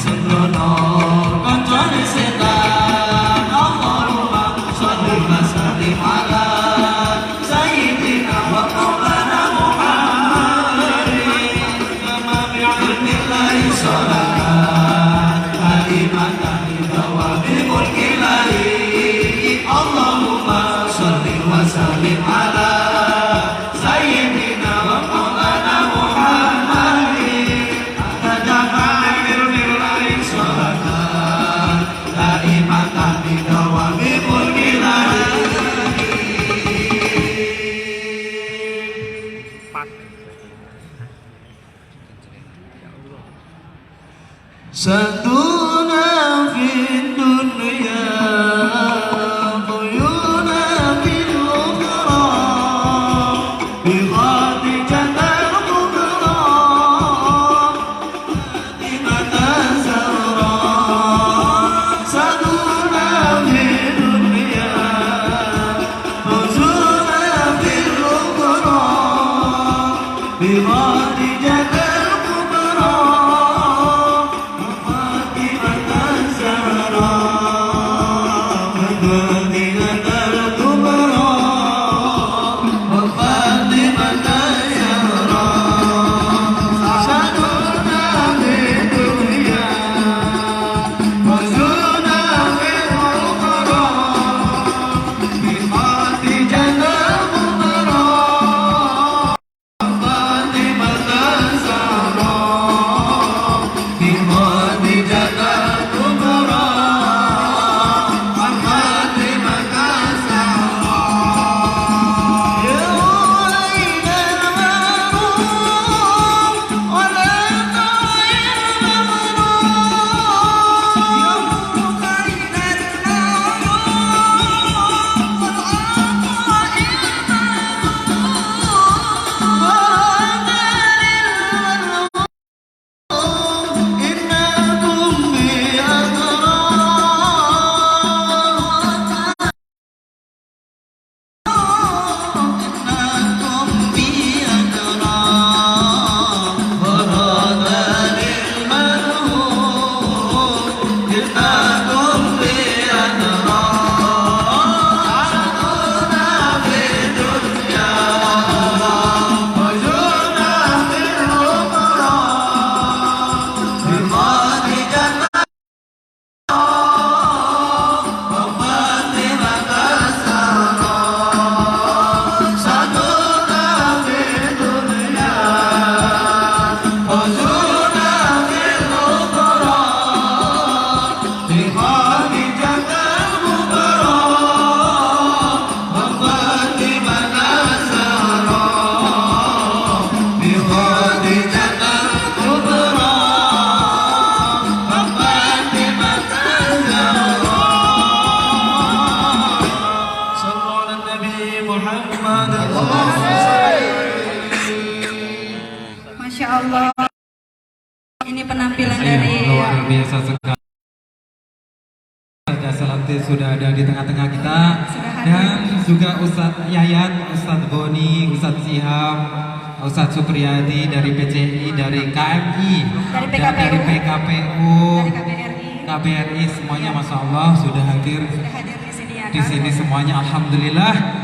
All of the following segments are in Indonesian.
Sembrono سدونا في الدنيا طيونا في الأخرى بخادجة الكبرى فاطمة الزهراء سدونا في الدنيا فزونا في الأخرى بخادجة Masya Allah, ini penampilan dari luar biasa sekali. Raja Salati sudah ada di tengah-tengah kita, dan juga Ustadz Yayat, Ustadz Boni, Ustadz Siham, Ustadz Supriyadi dari PCI, dari KMI, dari dari PKPU, dari KBRI, semuanya Masya Allah sudah hadir di sini semuanya, alhamdulillah.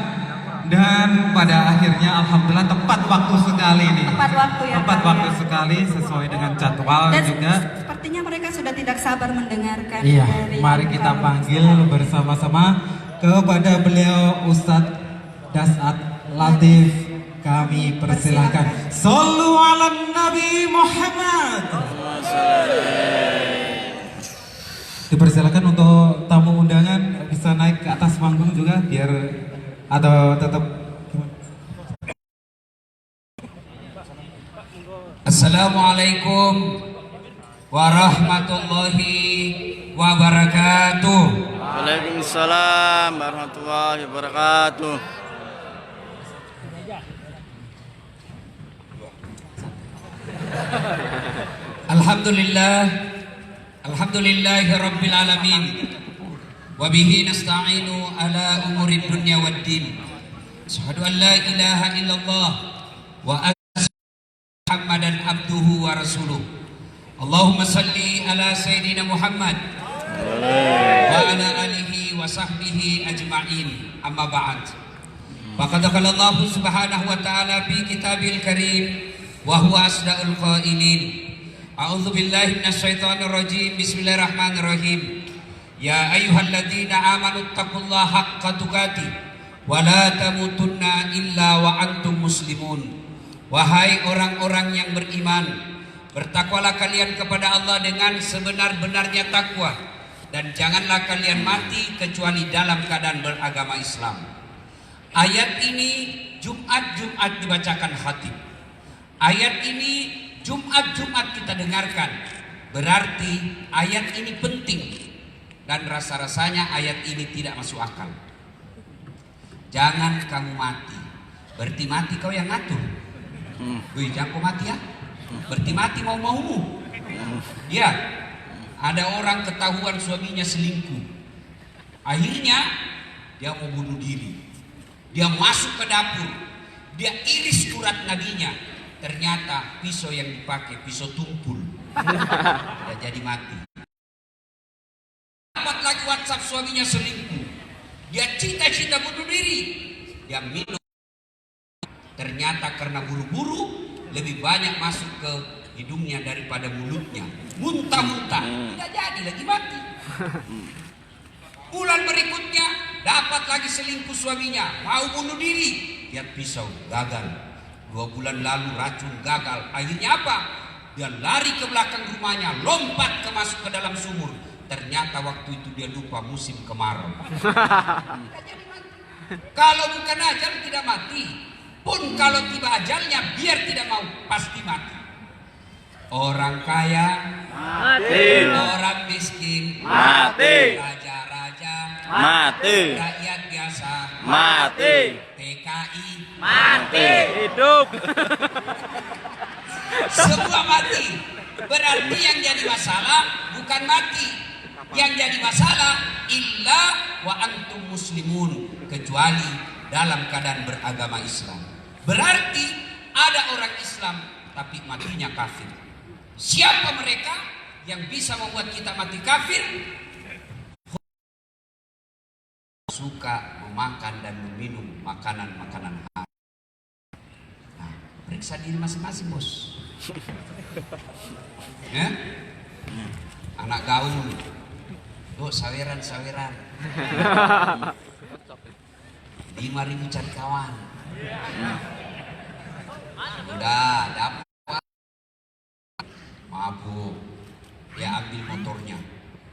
Dan pada akhirnya alhamdulillah tepat waktu sekali nih. Tepat waktu ya. Tepat waktu sekali sesuai dengan jadwal dan juga. Sepertinya mereka sudah tidak sabar mendengarkan. Iya, mari kita panggil bersama-sama kepada beliau Ustadz Dasat Latif. Kami persilahkan. Shollu ala Nabi Muhammad. Dipersilakan untuk tamu undangan bisa naik ke atas panggung juga biar atau tetap. Assalamualaikum warahmatullahi wabarakatuh. Waalaikumsalam warahmatullahi wabarakatuh. Alhamdulillahi rabbil alamin. Wabihi nasta'inu ala umuri dunya waddin. Asyhadu an la ilaha illallah wa Muhammadan abduhu wa rasuluh. Allahumma salli ala sayyidina Muhammad wa ala alihi wa sahbihi ajma'in. Amma ba'd. Faqad qala Allah subhanahu wa ta'ala fi kitabil karim wa huwa asdaqul qailin. A'udzu billahi minasyaitonir rajim. Bismillahirrahmanirrahim. Ya ayyuhalladzina amanu taqullaha haqqa tuqatih wa la tamutunna illa wa antum muslimun. Wahai orang-orang yang beriman, bertakwalah kalian kepada Allah dengan sebenar-benarnya takwa, dan janganlah kalian mati kecuali dalam keadaan beragama Islam. Ayat ini Jumat-Jumat dibacakan khatib. Ayat ini Jumat-Jumat kita dengarkan. Berarti ayat ini penting dan rasa-rasanya ayat ini tidak masuk akal. Jangan kamu mati. Berarti mati kau yang ngatur. Wih, jangan kau mati ya. Berarti mati mau-maumu. Ya, ada orang ketahuan suaminya selingkuh. Akhirnya dia mau bunuh diri. Dia masuk ke dapur. Dia iris urat nadinya. Ternyata pisau yang dipakai pisau tumpul. Dia jadi mati. Dapat lagi WhatsApp suaminya selingkuh. Dia cita-cita bunuh diri. Dia minum. Ternyata karena buru-buru lebih banyak masuk ke hidungnya daripada mulutnya. Muntah-muntah. Tidak jadi lagi mati. Bulan berikutnya dapat lagi selingkuh suaminya. Mau bunuh diri. Lihat pisau gagal. 2 bulan lalu racun gagal. Akhirnya apa? Dia lari ke belakang rumahnya, lompat masuk ke dalam sumur. Ternyata waktu itu dia lupa musim kemarau. Kalau bukan ajal tidak mati. Pun kalau tiba ajalnya biar tidak mau pasti mati. Orang kaya mati. Orang miskin mati. Raja-raja mati. Rakyat biasa mati. PKI mati. Hidup. Semua mati. Berarti yang jadi masalah bukan mati. Yang jadi masalah illa wa antum muslimun, kecuali dalam keadaan beragama Islam. Berarti ada orang Islam tapi matinya kafir. Siapa mereka yang bisa membuat kita mati kafir? Suka memakan dan meminum makanan-makanan haram. Nah, periksa diri masing-masing, bos. Ya? Anak gaul, tuh saweran-saweran. 5.000 cari kawan. Udah dapat mabuk, dia ambil motornya.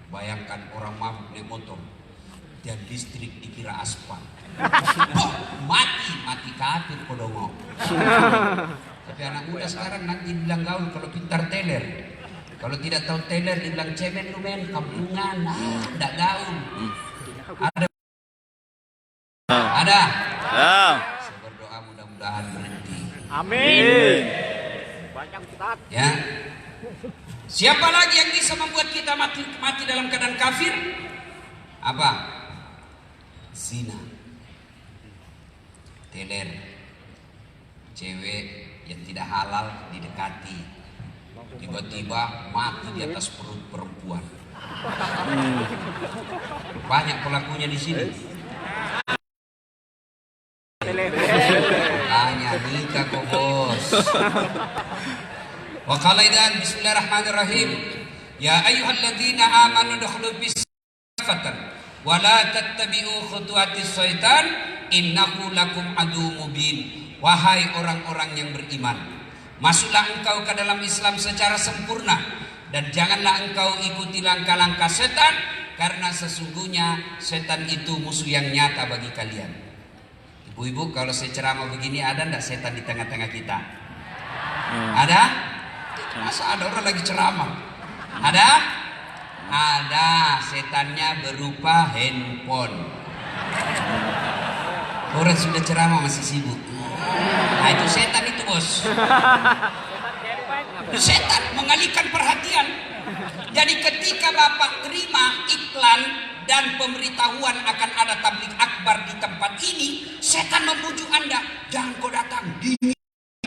Bayangkan orang mabuk naik motor, dan listrik dikira aspal. Oh, mati kafir kodongo. Tapi anak muda sekarang nanti bilang gaul kalau pintar teler. Kalau tidak tahu teler dibilang cemen lu men, kampungan, enggak gaul. Ada. Saya berdoa mudah-mudahan berhenti. Amin. Ya. Siapa lagi yang bisa membuat kita mati dalam keadaan kafir? Apa? Zina. Teler. Cewek yang tidak halal didekati. Tiba-tiba mati di atas perut perempuan. Banyak pelakunya di sini. Tanya nikah kok bos. Wa qala idan bismillahirrahmanirrahim. Ya ayyuhalladzina amanu dukhulu bis kafatan wa la tattabi'u khutuwatis syaitan innahu lakum adu mubin. Wahai orang-orang yang beriman, masuklah engkau ke dalam Islam secara sempurna dan janganlah engkau ikuti langkah-langkah setan, karena sesungguhnya setan itu musuh yang nyata bagi kalian. Ibu-ibu, kalau saya ceramah begini ada enggak setan di tengah-tengah kita? Ada? Masa ada orang lagi ceramah? Ada? Ada, setannya berupa handphone. Orang sudah ceramah masih sibuk. Nah itu setan itu bos. Setan mengalihkan perhatian. Jadi ketika Bapak terima iklan dan pemberitahuan akan ada tabligh akbar di tempat ini, setan membujuk Anda, jangan kau datang,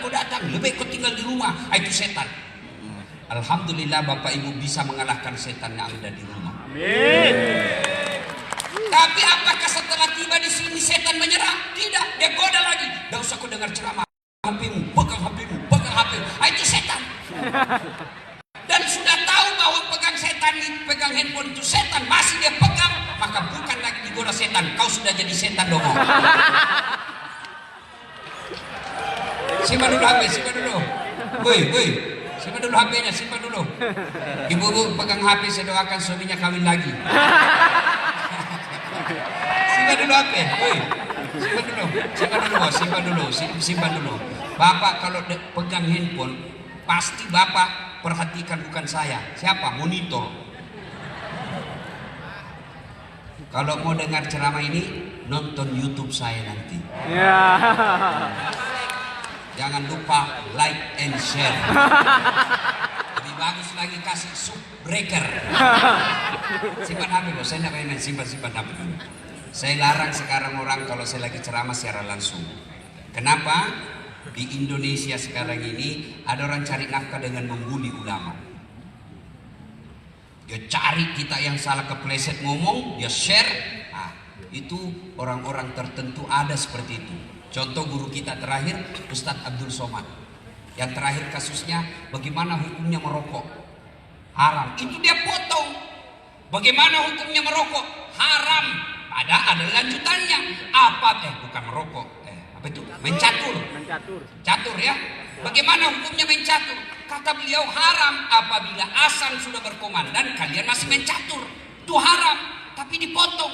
kau datang, lebih kau tinggal di rumah. Itu setan. Alhamdulillah Bapak Ibu bisa mengalahkan setan yang ada di rumah. Amin. Tapi apakah setelah tiba di sini setan menyerah? Tidak, dia goda lagi. Tidak usah kau dengar ceramah. HP-mu, pegang HP-mu, pegang HP-mu. Itu setan. Dan sudah tahu bahwa pegang handphone itu setan, masih dia pegang, maka bukan lagi digoda setan. Kau sudah jadi setan dong. Simpan dulu HP, simpan dulu. Woi, simpan dulu HP-nya, simpan dulu. Ibu-ibu pegang HP, saya doakan suaminya kawin lagi. Simpan dulu HP, woi. Simpan dulu. Bapak kalau pegang handphone, pasti Bapak perhatikan bukan saya. Siapa? Monitor. Kalau mau dengar ceramah ini, nonton YouTube saya nanti. Jangan lupa like and share. Lebih bagus lagi kasih subbreaker. Simpan HP bos, saya tidak main simpan HP dulu. Saya larang sekarang orang kalau saya lagi ceramah secara langsung. Kenapa? Di Indonesia sekarang ini ada orang cari nafkah dengan membuli ulama. Dia cari kita yang salah kepleset ngomong, dia share. Nah, itu orang-orang tertentu ada seperti itu. Contoh guru kita terakhir, Ustadz Abdul Somad. Yang terakhir kasusnya, bagaimana hukumnya merokok? Haram. Itu dia potong. Bagaimana hukumnya merokok? Haram. Ada lanjutannya. Bukan merokok. Apa itu? Mencatur. Catur ya. Bagaimana hukumnya mencatur? Kata beliau haram apabila azan sudah berkumandang kalian masih mencatur. Itu haram, tapi dipotong.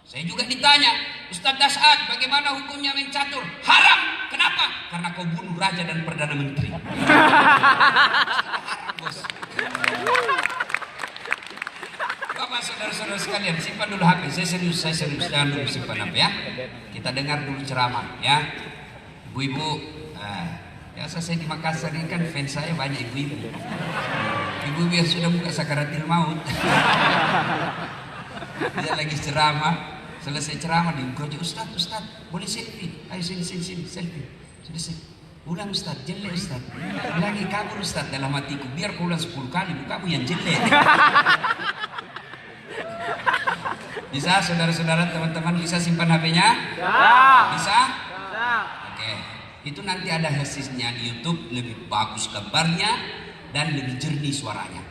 Saya juga ditanya, Ustadz Dasad, bagaimana hukumnya mencatur? Haram. Kenapa? Karena kau bunuh raja dan perdana menteri. Bapak saudara-saudara sekalian, simpan dulu HP. Saya serius. Jangan dulu simpan HP ya. Kita dengar dulu ceramah ya. Ibu-ibu, biasa saya di Makassar ini kan fans saya banyak ibu-ibu. Ibu-ibu yang sudah buka sakaratil maut. Dia lagi ceramah, selesai ceramah digojo, Ustadz, boleh selfie? Ayo sini, selfie. Sudah selfie. Ulang Ustadz, jelek Ustadz. Lagi kabur Ustadz dalam hatiku, biar kau ulang 10 kali, kamu yang jelek. Bisa saudara-saudara, teman-teman bisa simpan HP-nya? Bisa? Oke. Itu nanti ada hasilnya di YouTube, lebih bagus gambarnya dan lebih jernih suaranya.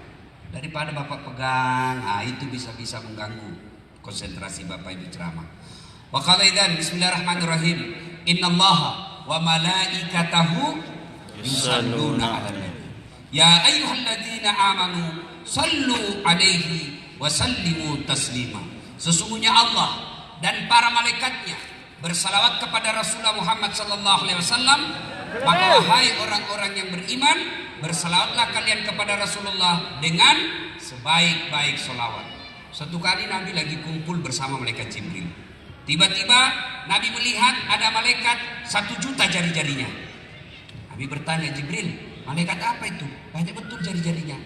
Daripada Bapak pegang, itu bisa mengganggu konsentrasi Bapak Ibu ceramah. Wa qala idzan bismillahirrahmanirrahim. Innallaha wa malaikatahu yusalluna 'alan nabi. Ya ayyuhalladzina amanu sallu 'alaihi wa sallimu taslima. Sesungguhnya Allah dan para malaikatnya bersalawat kepada Rasulullah Muhammad sallallahu alaihi wasallam. Maka wahai orang-orang yang beriman, bersalawatlah kalian kepada Rasulullah dengan sebaik-baik salawat. Suatu kali Nabi lagi kumpul bersama malaikat Jibril. Tiba-tiba Nabi melihat ada malaikat 1 juta jari-jarinya. Nabi bertanya, Jibril, malaikat apa itu? Banyak betul jari-jarinya.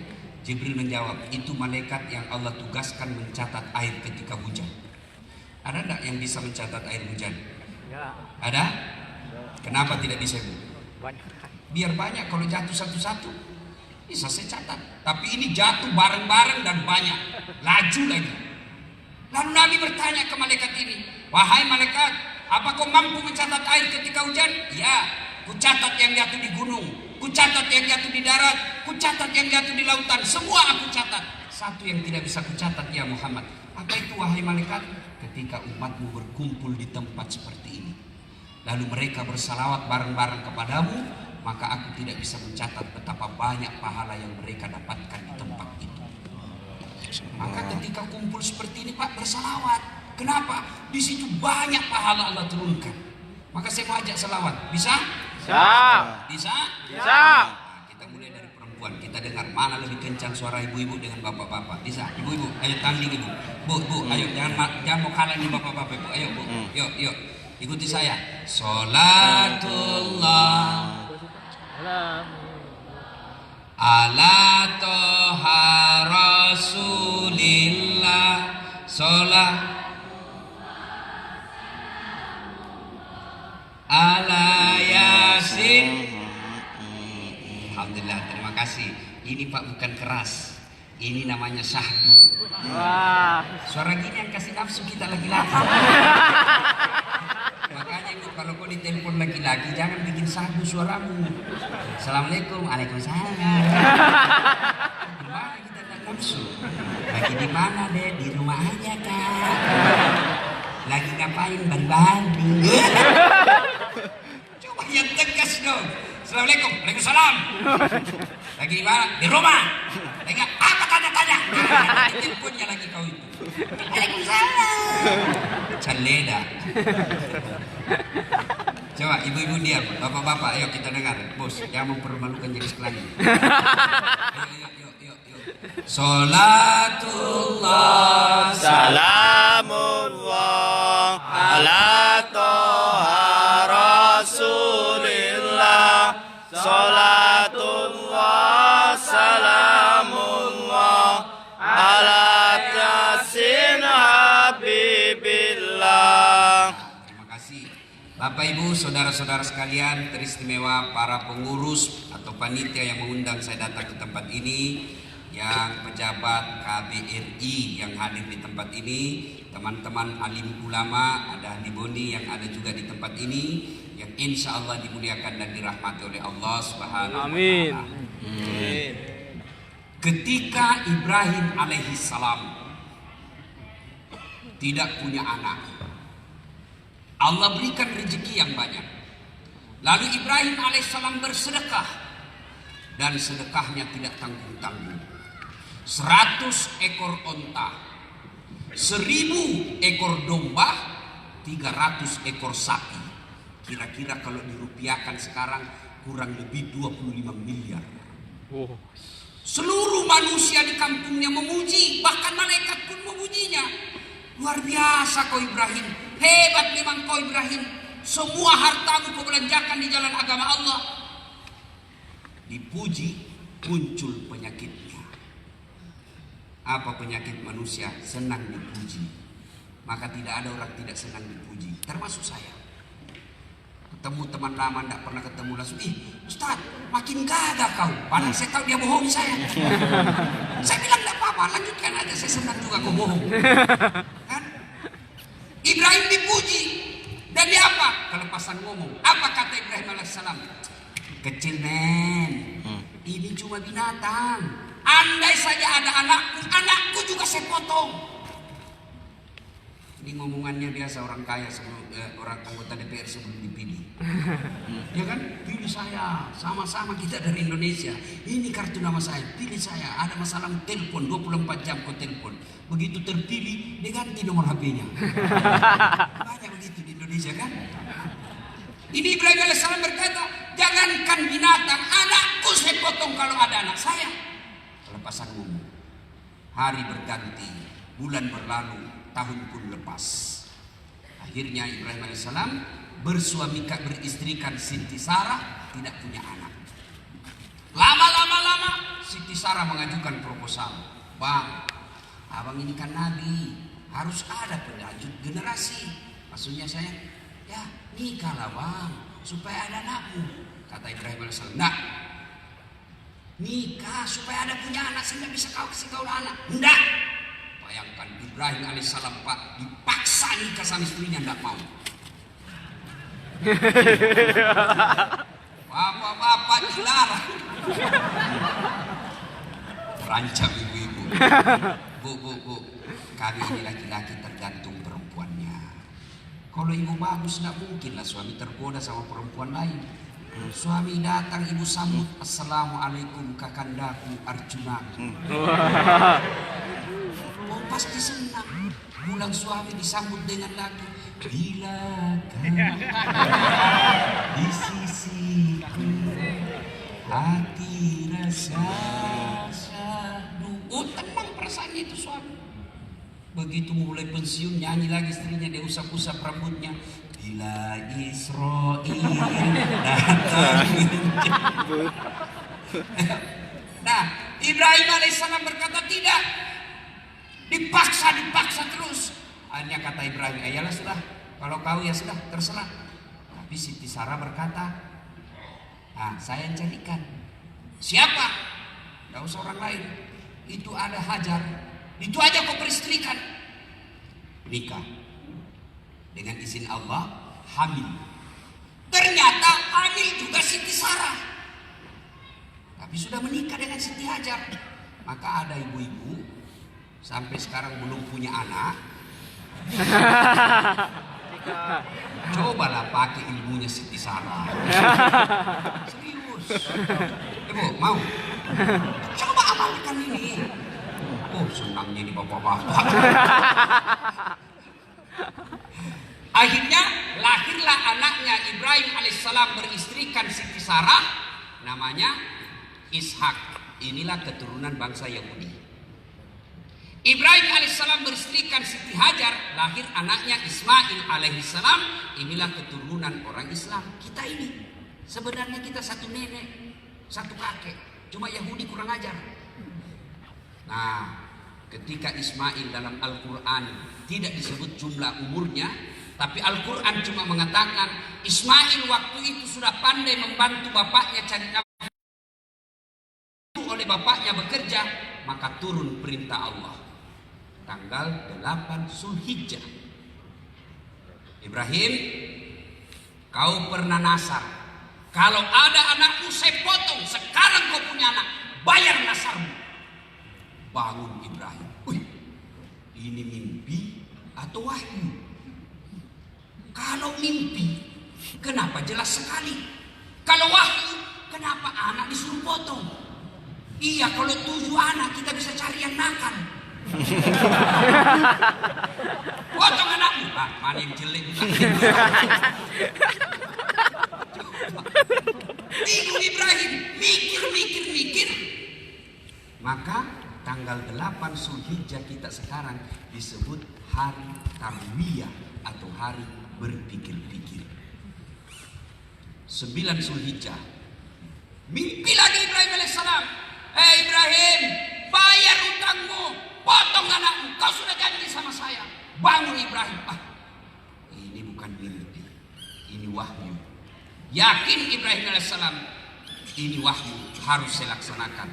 Jibril menjawab, itu malaikat yang Allah tugaskan mencatat air ketika hujan. Ada enggak yang bisa mencatat air hujan? Ada? Kenapa tidak bisa, Bu? Biar banyak, kalau jatuh satu-satu bisa saya catat. Tapi ini jatuh bareng-bareng dan banyak, laju lagi. Lalu Nabi bertanya ke malaikat ini, wahai malaikat, apa kau mampu mencatat air ketika hujan? Ya, ku catat yang jatuh di gunung, ku catat yang jatuh di darat, ku catat yang jatuh di lautan, semua aku catat. Satu yang tidak bisa ku catat ya Muhammad. Apa itu wahai malaikat? Ketika umatmu berkumpul di tempat seperti ini, lalu mereka bersalawat bareng-bareng kepadamu, maka aku tidak bisa mencatat betapa banyak pahala yang mereka dapatkan di tempat itu. Maka ketika kumpul seperti ini Pak, bersalawat. Kenapa? Di situ banyak pahala Allah turunkan. Maka saya mau ajak salawat. Bisa? Bisa? Nah, kita mulai dari perempuan. Kita dengar mana lebih kencang suara ibu-ibu dengan bapak-bapak. Bisa? Ibu-ibu, ayo tanding ibu. Bu, ayo jangan mau kalah nih bapak-bapak. Bu. Ayo Bu, yuk. Ikuti saya. Sholatullah ala toha rasulillah. Sholat ala yasin. Alhamdulillah, terima kasih. Ini Pak bukan keras, ini namanya syahdu. Suara gini yang kasih nafsu kita laki-laki. Makanya Ibu, kalau kau ditelepon laki-laki jangan bikin syahdu suaramu. Assalamualaikum, waalaikumsalam. Gimana kita tak nafsu? Lagi di mana deh? Di rumah aja Kak. Lagi ngapain bari-bari? Coba yang tegas dong. Assalamualaikum, waalaikumsalam. Lagi di mana? Di rumah. Lagi apa tanya-tanya? Di teleponnya lagi kau itu. Waalaikumsalam. Caleda. Coba ibu-ibu diam, bapak-bapak, ayo kita dengar. Bos, jangan mempermalukan jenis kelamin. Ayo, yuk. Salatullah Salamullah ala toha Rasulillah. Salatullah salamullah ala yasin habibillah. Terima kasih Bapak Ibu, saudara-saudara sekalian, teristimewa para pengurus atau panitia yang mengundang saya datang ke tempat ini, yang pejabat KBRI yang hadir di tempat ini, teman-teman alim ulama, ada ahli boni yang ada juga di tempat ini, yang insya Allah dimuliakan dan dirahmati oleh Allah Subhanahu wa Ta'ala. Ketika Ibrahim alaihissalam tidak punya anak, Allah berikan rezeki yang banyak. Lalu Ibrahim alaihissalam bersedekah, dan sedekahnya tidak tanggung-tanggung. 100 ekor onta, 1000 ekor domba, 300 ekor sapi. Kira-kira kalau dirupiahkan sekarang kurang lebih 25 miliar. Seluruh manusia di kampungnya memuji, bahkan malaikat pun memujinya. Luar biasa kau Ibrahim, hebat memang kau Ibrahim. Semua hartamu kau belanjakan di jalan agama Allah. Dipuji, muncul penyakitnya. Apa penyakit manusia? Senang dipuji. Maka tidak ada orang tidak senang dipuji, termasuk saya. Ketemu teman lama, tidak pernah ketemu langsung, Ustaz, makin gagah kau. Padahal saya tahu dia bohong saya. Saya bilang tidak apa-apa, lanjutkan aja, saya senang juga kau bohong. Kan? Ibrahim dipuji. Dan dia apa? Kelepasan ngomong. Apa kata Ibrahim alaihissalam? Kecil men, ini cuma binatang. Andai saja ada anakku juga saya potong. Ini ngomongannya biasa orang kaya sebelum orang anggota DPR sebelum dipilih. Ya kan? Pilih saya, sama-sama kita dari Indonesia. Ini kartu nama saya, pilih saya. Ada masalah telepon 24 jam kau telepon. Begitu terpilih, dia ganti nomor HP-nya. Banyak begitu di Indonesia kan? Ini Ibrahim alaihissalam berkata, jangankan binatang, anakku saya potong kalau ada anak saya. Kelepasan ngomong. Hari berganti, bulan berlalu, tahun pun lepas. Akhirnya Ibrahim alaihissalam beristrikan Siti Sarah, tidak punya anak. Lama Siti Sarah mengajukan proposal. Bang, abang ini kan nabi, harus ada penlanjut generasi. Maksudnya saya, ya nikahlah bang, supaya ada anakmu. Kata Ibrahim alaihissalam, nah, nikah supaya ada punya anak, sehingga bisa kau kasih kau anak. Enggak. Bayangkan Ibrahim alaihissalam Pak dipaksa nikah sama istrinya, enggak mau. Bapak-bapak dilarang. Rancang ibu-ibu. Bu, kami ini laki-laki tergantung perempuannya. Kalau ibu bagus, enggak mungkinlah suami tergoda sama perempuan lain. Suami datang, ibu sambut, assalamualaikum kakandaku Arjunaku. Oh pasti senang. Pulang suami disambut dengan lagu, bila kau di sisiku, hati rasa syahdu. Oh tenang perasaannya itu suami. Begitu mulai pensiun, nyanyi lagi istrinya, dia usap-usap rambutnya. Bila Israel datang. Nah, Ibrahim alaihissalam berkata tidak. Dipaksa terus. Akhirnya kata Ibrahim, ayalah sudah. Kalau kau ya sudah, terserah. Tapi Siti Sarah berkata, nah saya yang carikan. Siapa? Tidak usah orang lain. Itu ada Hajar. Itu aja kau peristrikan. Nikah. Dengan izin Allah, hamil. Ternyata hamil juga Siti Sarah. Tapi sudah menikah dengan Siti Hajar. Maka ada ibu-ibu sampai sekarang belum punya anak. Cobalah pakai ilmunya Siti Sarah. Serius. Ibu, mau? Coba amalkan ini. Oh, senangnya di bapak-bapak. Akhirnya lahirlah lahirlah anaknya Ibrahim alaihissalam beristrikan Siti Sarah, namanya Ishak. Inilah keturunan bangsa Yahudi. Ibrahim alaihissalam beristrikan Siti Hajar, lahir anaknya Ismail alaihissalam. Inilah keturunan orang Islam. Kita ini sebenarnya kita satu nenek, satu kakek, cuma Yahudi kurang ajar. Nah, ketika Ismail dalam Al-Quran tidak disebut jumlah umurnya, tapi Al-Quran cuma mengatakan Ismail waktu itu sudah pandai membantu bapaknya cari nafkah, oleh bapaknya bekerja, maka turun perintah Allah tanggal 8 Zulhijjah. Ibrahim, kau pernah nasar, kalau ada anakmu saya potong. Sekarang kau punya anak, bayar nasarmu. Bangun Ibrahim. Ini mimpi atau wahyu? Kalau mimpi, kenapa jelas sekali? Kalau wahyu, kenapa anak disuruh potong? Iya, kalau 7 anak kita bisa cari yang nakal. Potong anakmu. Mana yang jelek? Bingung Ibrahim, mikir. Maka tanggal 8 Zulhijjah kita sekarang disebut hari Tarwiyah atau hari berpikir-pikir. 9 Zulhijjah, mimpi lagi Ibrahim alaihissalam. Ibrahim, bayar utangmu, potong anakmu, kau sudah janji sama saya. Bangun Ibrahim. Ini bukan mimpi, ini wahyu. Yakin Ibrahim alaihissalam, ini wahyu, harus saya laksanakan.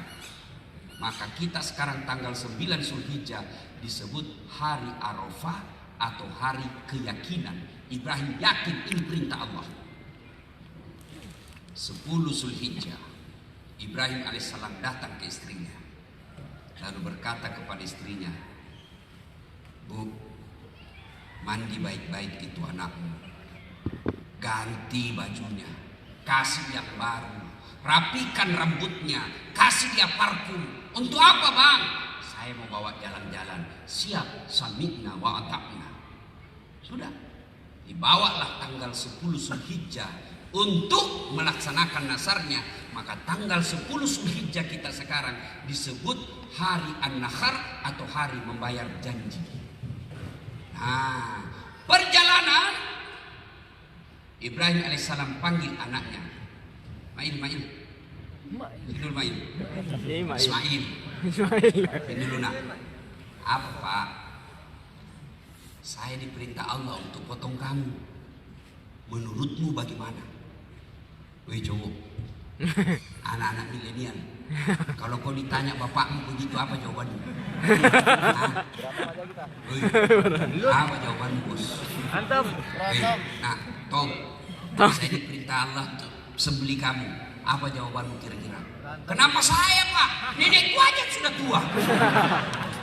Maka kita sekarang tanggal 9 Zulhijjah disebut hari Arafah atau hari keyakinan. Ibrahim yakin ini perintah Allah. 10 Zulhijjah, Ibrahim alaihissalam datang ke istrinya, lalu berkata kepada istrinya, Bu, mandi baik-baik itu anakmu, ganti bajunya, kasih yang baru, rapikan rambutnya, kasih dia parfum. Untuk apa bang? Saya mau bawa jalan-jalan. Siap, sami'na wa ata'na. Sudah, dibawalah tanggal 10 Zulhijjah untuk melaksanakan nasarnya. Maka tanggal 10 Zulhijjah kita sekarang disebut hari An-Nakhar atau hari membayar janji. Nah, perjalanan Ibrahim alaihissalam panggil anaknya, Mail. Tidur Mail. Ismail. Ini Luna. Apa Pak? Saya diperintah Allah untuk potong kamu. Menurutmu bagaimana? Woi cowok, anak-anak milenial, kalau kau ditanya bapakmu begitu, apa jawabanmu? Apa jawabanmu bos? Mantap. Nah, Tom, saya diperintah Allah untuk sembeli kamu. Apa jawabanmu kira-kira? Kenapa saya Pak? Nenekku aja sudah tua.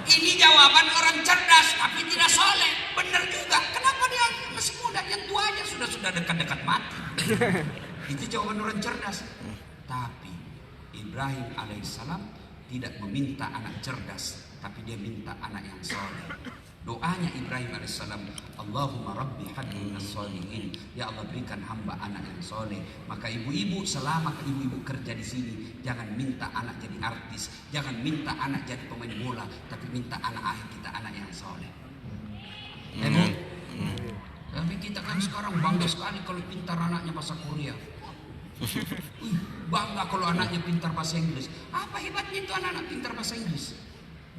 Ini jawaban orang cerdas tapi tidak soleh. Benar juga. Kenapa dia masih muda? Yang tua aja sudah dekat-dekat mati. Itu jawaban orang cerdas. Tapi Ibrahim alaihissalam tidak meminta anak cerdas, tapi dia minta anak yang soleh. Doanya Ibrahim alaihissalam, Allahumma rabbi habli minas solihin. Ya Allah, berikan hamba anak yang soleh. Maka ibu-ibu, selama ibu-ibu kerja di sini, jangan minta anak jadi artis, jangan minta anak jadi pemain bola, tapi minta anak kita anak yang soleh. Tapi kita kan sekarang bangga sekali kalau pintar anaknya bahasa Korea. Bangga kalau anaknya pintar bahasa Inggris. Apa hebatnya itu anak-anak pintar bahasa Inggris?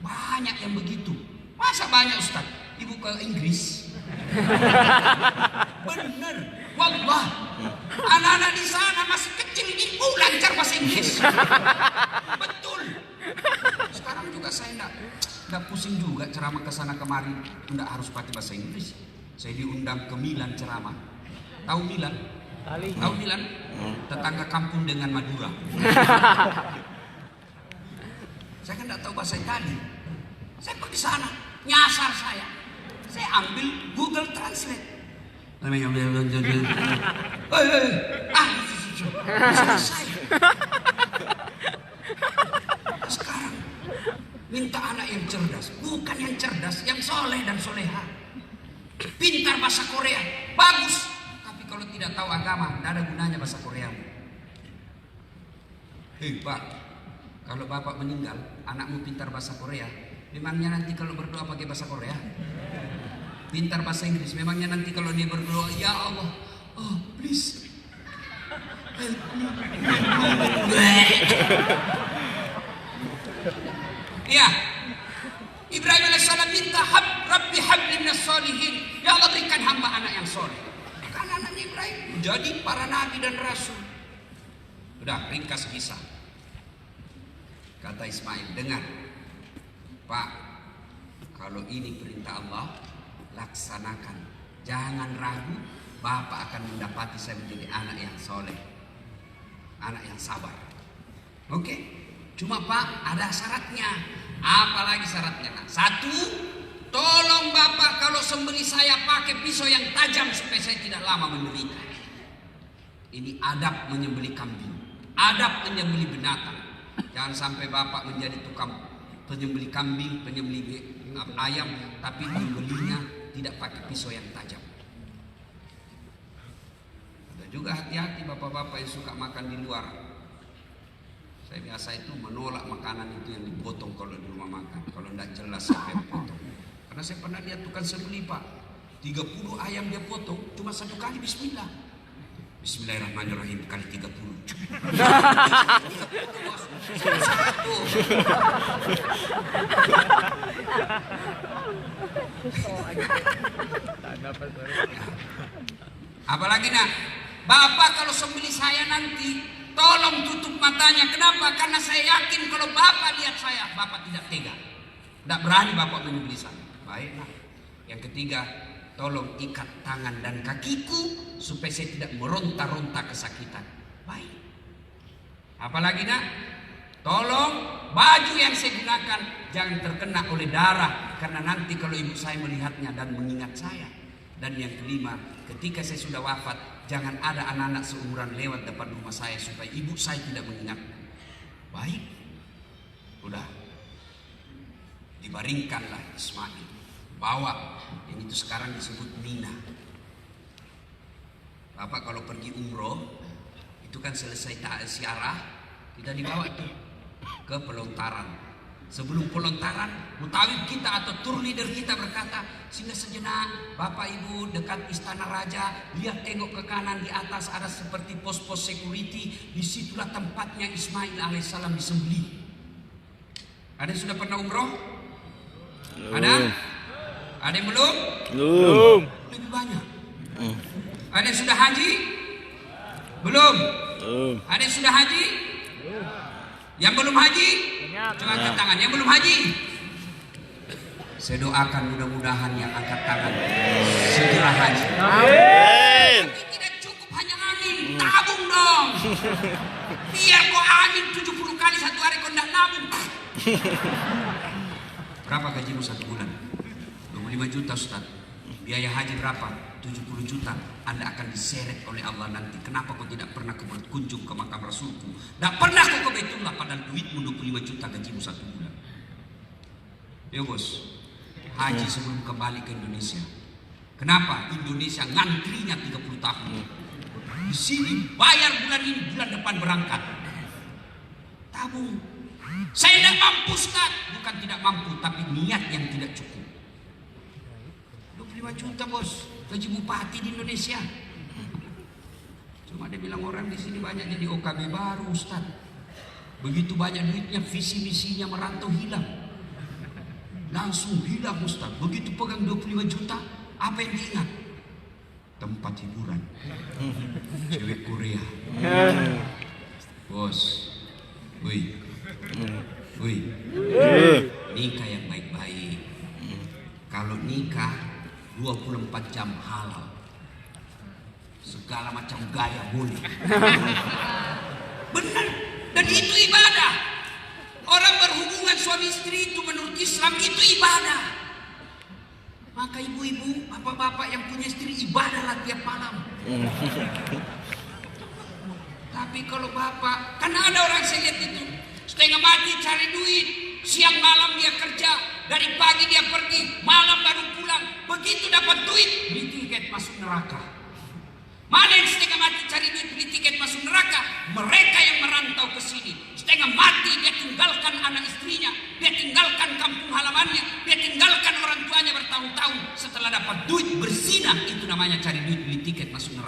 Banyak yang begitu. Masa banyak Ustaz? Ibu ke Inggris? Bener, wallah. Anak-anak di sana masih kecil, ibu lancar bahasa Inggris. Betul. Sekarang juga saya enggak pusing juga ceramah ke sana kemari, enggak harus pakai bahasa Inggris. Saya diundang ke Milan ceramah. Tahu Milan? Tahu Milan? Tetangga kampung dengan Madura. Saya kan enggak tahu bahasa Italia. Saya pergi sana, nyasar saya ambil Google Translate. Selesai. Sekarang minta anak yang cerdas, bukan yang cerdas, yang soleh dan soleha. Pintar bahasa Korea, bagus. Tapi kalau kalau tidak tahu agama, tidak ada gunanya bahasa Korea. Pak, kalau bapak meninggal, anakmu pintar bahasa Korea, memangnya nanti kalau berdoa pakai bahasa Korea? Pintar bahasa Inggris, memangnya nanti kalau dia berdoa, ya Allah, oh please, help me. Ya, Ibrahim alaihissalam minta Rabbi habli minas sholihin, ya Allah berikan hamba anak yang soleh. Karena anak Ibrahim menjadi para nabi dan rasul. Udah, ringkas kisah. Kata Ismail, dengar Pak, kalau ini perintah Allah, laksanakan. Jangan ragu, Bapak akan mendapati saya menjadi anak yang soleh, anak yang sabar. Oke, cuma Pak ada syaratnya. Apalagi syaratnya? Satu, tolong Bapak kalau sembelih saya pakai pisau yang tajam supaya saya tidak lama menderita. Ini adab menyembelih kambing, adab menyembelih binatang. Jangan sampai Bapak menjadi tukang penyembelih kambing, penyembelih ayam, tapi menyembelihnya tidak pakai pisau yang tajam. Ada juga hati-hati bapak-bapak yang suka makan di luar. Saya biasa itu menolak makanan itu yang dipotong kalau di rumah makan. Kalau tidak jelas siapa yang potong. Karena saya pernah lihat tukang sembelih Pak, 30 ayam dia potong, cuma satu kali bismillah. Bismillahirrahmanirrahim kali 30. Apalagi nak, Bapak kalau sembelih saya nanti tolong tutup matanya. Kenapa? Karena saya yakin kalau Bapak lihat saya, Bapak tidak tega. Tidak berani Bapak menyembelih saya. Baik nak. Yang ketiga, tolong ikat tangan dan kakiku supaya saya tidak meronta-ronta kesakitan. Baik. Apalagi nak, tolong baju yang saya gunakan jangan terkena oleh darah, karena nanti kalau ibu saya melihatnya dan mengingat saya. Dan yang kelima, ketika saya sudah wafat, jangan ada anak-anak seumuran lewat depan rumah saya supaya ibu saya tidak mengingatnya. Baik. Udah. Dibaringkanlah Ismail. Bawa yang itu sekarang disebut Mina. Bapak kalau pergi umroh itu kan selesai ziarah, kita dibawa tuh ke pelontaran. Sebelum pelontaran, mutawib kita atau tour leader kita berkata, singgah sejenak Bapak Ibu dekat istana raja, lihat tengok ke kanan, di atas ada seperti pos-pos security. Disitulah tempatnya Ismail alaihissalam disembelih. Ada yang sudah pernah umroh? Ada? Ada yang belum? Belum. Lebih banyak. Ada yang sudah haji? Belum. Ada yang sudah haji? Yang belum haji? Coba angkat tangan. Yang belum haji? Saya doakan mudah-mudahan yang angkat tangan segera haji. Amin. Tapi tidak cukup hanya amin, tabung dong. Biar kau amin 70 kali satu hari kau tidak nabung. Berapa gajimu satu bulan? 25 juta Ustaz. Biaya haji berapa? 70 juta. Anda akan diseret oleh Allah nanti. Kenapa kau tidak pernah berkunjung ke makam Rasulku? Tidak pernah kau ke Baitullah padahal duitmu 25 juta gajimu satu bulan. Ya bos, haji sebelum kembali ke Indonesia. Kenapa? Indonesia ngantrinya 30 tahun. Di sini bayar bulan ini, bulan depan berangkat. Tabung. Saya tidak mampu Ustaz. Bukan tidak mampu, tapi niat yang tidak cukup. 25 juta bos, gaji bupati di Indonesia. Cuma dia bilang orang di sini banyak jadi OKB baru Ustaz. Begitu banyak duitnya, visi misinya merantau hilang. Langsung hilang Ustaz. Begitu pegang 25 juta, apa yang diingat? Tempat hiburan, cewek Korea. Bos, woi, nikah yang baik-baik. Kalau nikah 24 jam halal, segala macam gaya boleh. Benar, dan itu ibadah. Orang berhubungan suami istri itu menurut Islam itu ibadah. Maka ibu-ibu, bapak-bapak yang punya istri ibadahlah tiap malam. Tapi kalau bapak, karena ada orang saya lihat itu setengah mati cari duit, siang malam dia kerja, dari pagi dia pergi, malam baru pulang. Begitu dapat duit, beli tiket masuk neraka. Mana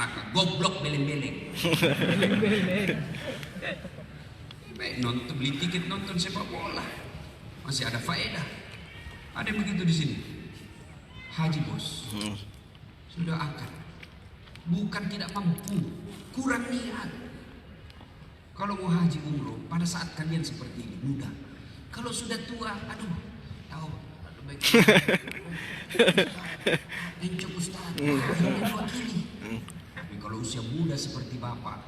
neraka. Goblok beleng-beleng. Baik nonton, beli tiket nonton sepak bola masih ada faedah. Ada yang begitu di sini. Haji bos, sudah akad. Bukan tidak mampu, kurang niat. Kalau mau haji umroh pada saat kalian seperti ini mudah. Kalau sudah tua, aduh baik. Encok Ustaz, ini 2 kali. Tapi kalau usia muda seperti bapak,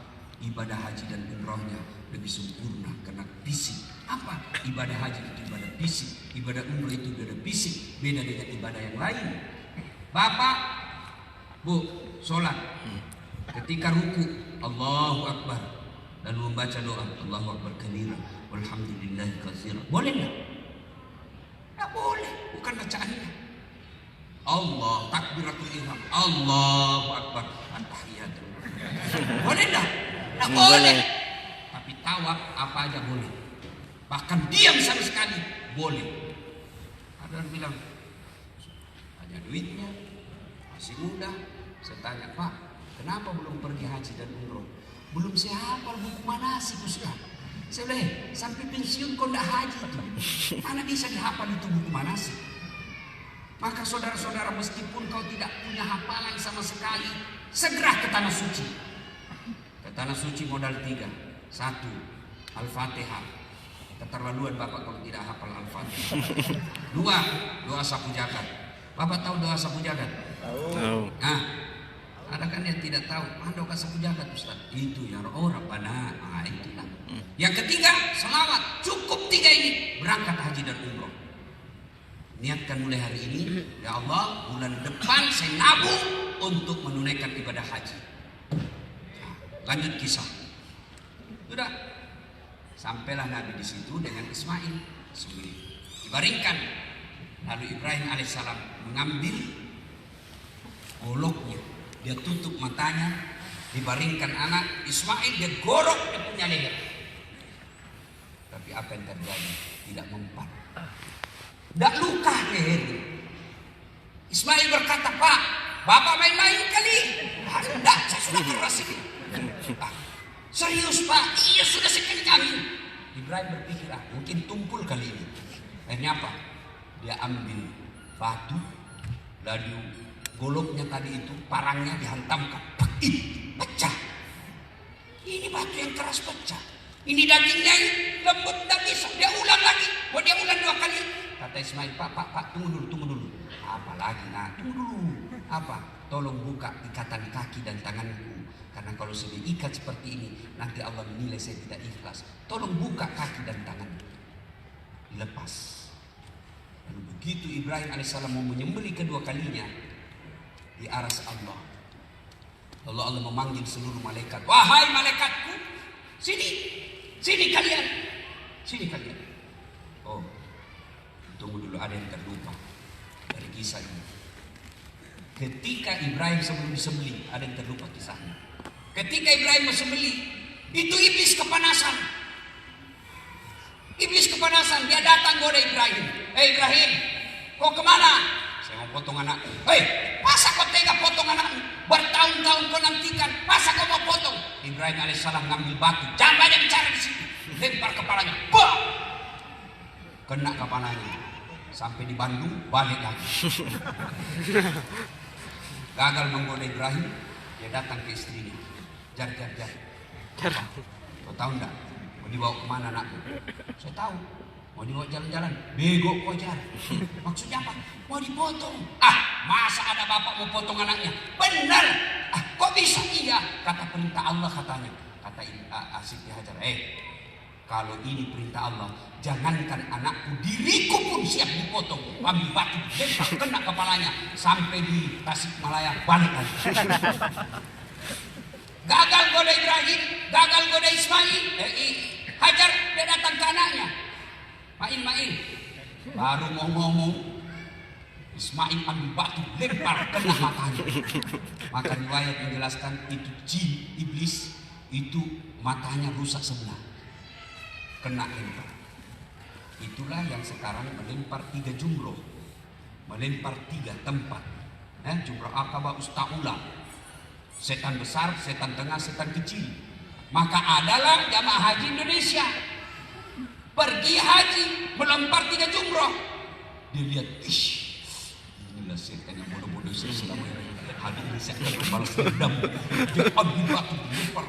ibadah haji dan umrohnya lebih sempurna karena fisik. Apa? Ibadah haji itu ibadah fisik, ibadah umroh itu ibadah fisik, beda dengan ibadah yang lain. Bapak, Bu, sholat. Ketika ruku, Allahu Akbar, lalu membaca doa, Allahu Akbar kabira, walhamdulillahi katsira. Boleh nggak? Nggak boleh, bukan bacaannya. Allah, takbiratul ihram, Allahu Akbar, at-tahiyatu. Boleh nggak? Nggak boleh. Tapi tawaf apa aja boleh. Bahkan diam sama sekali boleh. Ada yang bilang, hanya duitnya, masih muda. Saya tanya, Pak, kenapa belum pergi haji dan umroh? Belum saya hafal buku manasik Ustaz. Saya bilang, sampai pensiun kau tidak haji tuh. Mana bisa dihafal itu buku manasik? Maka saudara-saudara, meskipun kau tidak punya hafalan sama sekali, segera ke tanah suci. Ke tanah suci modal 3. 1, Al-Fatihah. Keterlaluan Bapak kalau tidak hafal Al-Fatihah. 2, doa sapu jagat. Bapak tahu doa sapu jagat? Tahu. Nah, ada kan yang tidak tahu, doa sapu jagat Ustaz. Itu ya Rabbana. Itulah. Yang ketiga, selawat. Cukup 3 ini berangkat haji dan umroh. Niatkan mulai hari ini, ya Allah, bulan depan saya nabung untuk menunaikan ibadah haji. Nah, lanjut kisah. Sudah, sampailah Nabi di situ dengan Ismail sembelih. Dibaringkan. Lalu Ibrahim alaihissalam mengambil goloknya, dia tutup matanya, dibaringkan anak Ismail, dia gorok dia punya leher. Tapi apa yang terjadi? Tidak mempan. Tidak luka leher. Ismail berkata, Pak, Bapak main-main kali. Tidak, saya sudah keras ini. Serius Pak, iya sudah sekali jamin. Ibrahim berpikir, mungkin tumpul kali ini. Akhirnya apa? Dia ambil batu, lalu goloknya tadi itu, parangnya dihantamkan, pecah. Ini batu yang keras pecah. Ini dagingnya lembut, tidak bisa. Dia ulang lagi. Mau dia ulang 2 kali. Kata Ismail, Pak, tunggu dulu. Apa lagi? Nah, tunggu dulu. Apa? Tolong buka ikatan kaki dan tanganku. Karena kalau sudah ikat seperti ini, nanti Allah menilai saya tidak ikhlas. Tolong buka kaki dan tangan. Dilepas. Lalu begitu Ibrahim alaihissalam mau menyembelih kedua kalinya, di aras Allah. Lalu Allah memanggil seluruh malaikat. Wahai malaikatku, sini kalian. Oh, tunggu dulu, ada yang terlupa dari kisah ini. Ketika Ibrahim sebelum disembelih, ada yang terlupa kisahnya. Ketika Ibrahim disembelih, itu iblis kepanasan. Dia datang goda Ibrahim. Ibrahim, kau kemana? Saya mau potong anakku. Masa kau tega potong anakmu? Bertahun-tahun kau nantikan, masa kau mau potong? Ibrahim alaihissalam ngambil batu. Jangan banyak bicara di situ. Lempar kepalanya. Bah! Kena kepalanya. Sampai di Bandung, balik lagi. Gagal menggoda Ibrahim, dia datang ke istrinya. Jar. Kau tahu enggak? Mau dibawa kemana anakku? Saya tahu. Mau dibawa jalan-jalan. Bego kau Jar. Maksudnya apa? Mau dipotong. Masa ada bapak mau potong anaknya? Benar. Kok bisa? Iya. Kata perintah Allah katanya. Kata Siti Hajar. Kalau ini perintah Allah, jangankan anakku, diriku pun siap dipotong. Ambil batu, lempar, kena kepalanya. Sampai di Tasikmalaya, balik lagi. Gagal goda Ibrahim, gagal goda Ismail. Hajar, dia datang ke anaknya. Main. Baru mau ngomong, Ismail ambil batu, lempar, kena matanya. Maka riwayat menjelaskan itu jin, iblis, itu matanya rusak sebelah. Kena lempar. Itulah yang sekarang melempar 3 jumroh, melempar 3 tempat. Jumroh Aqabah Usta'ula, Setan besar, setan tengah, setan kecil. Maka adalah jamaah haji Indonesia pergi haji, melempar 3 jumroh. Dia lihat, inilah setan yang bodoh-bodoh selama ini. Hari ini saya akan membalas dendam. Dia ambil batu, lempar.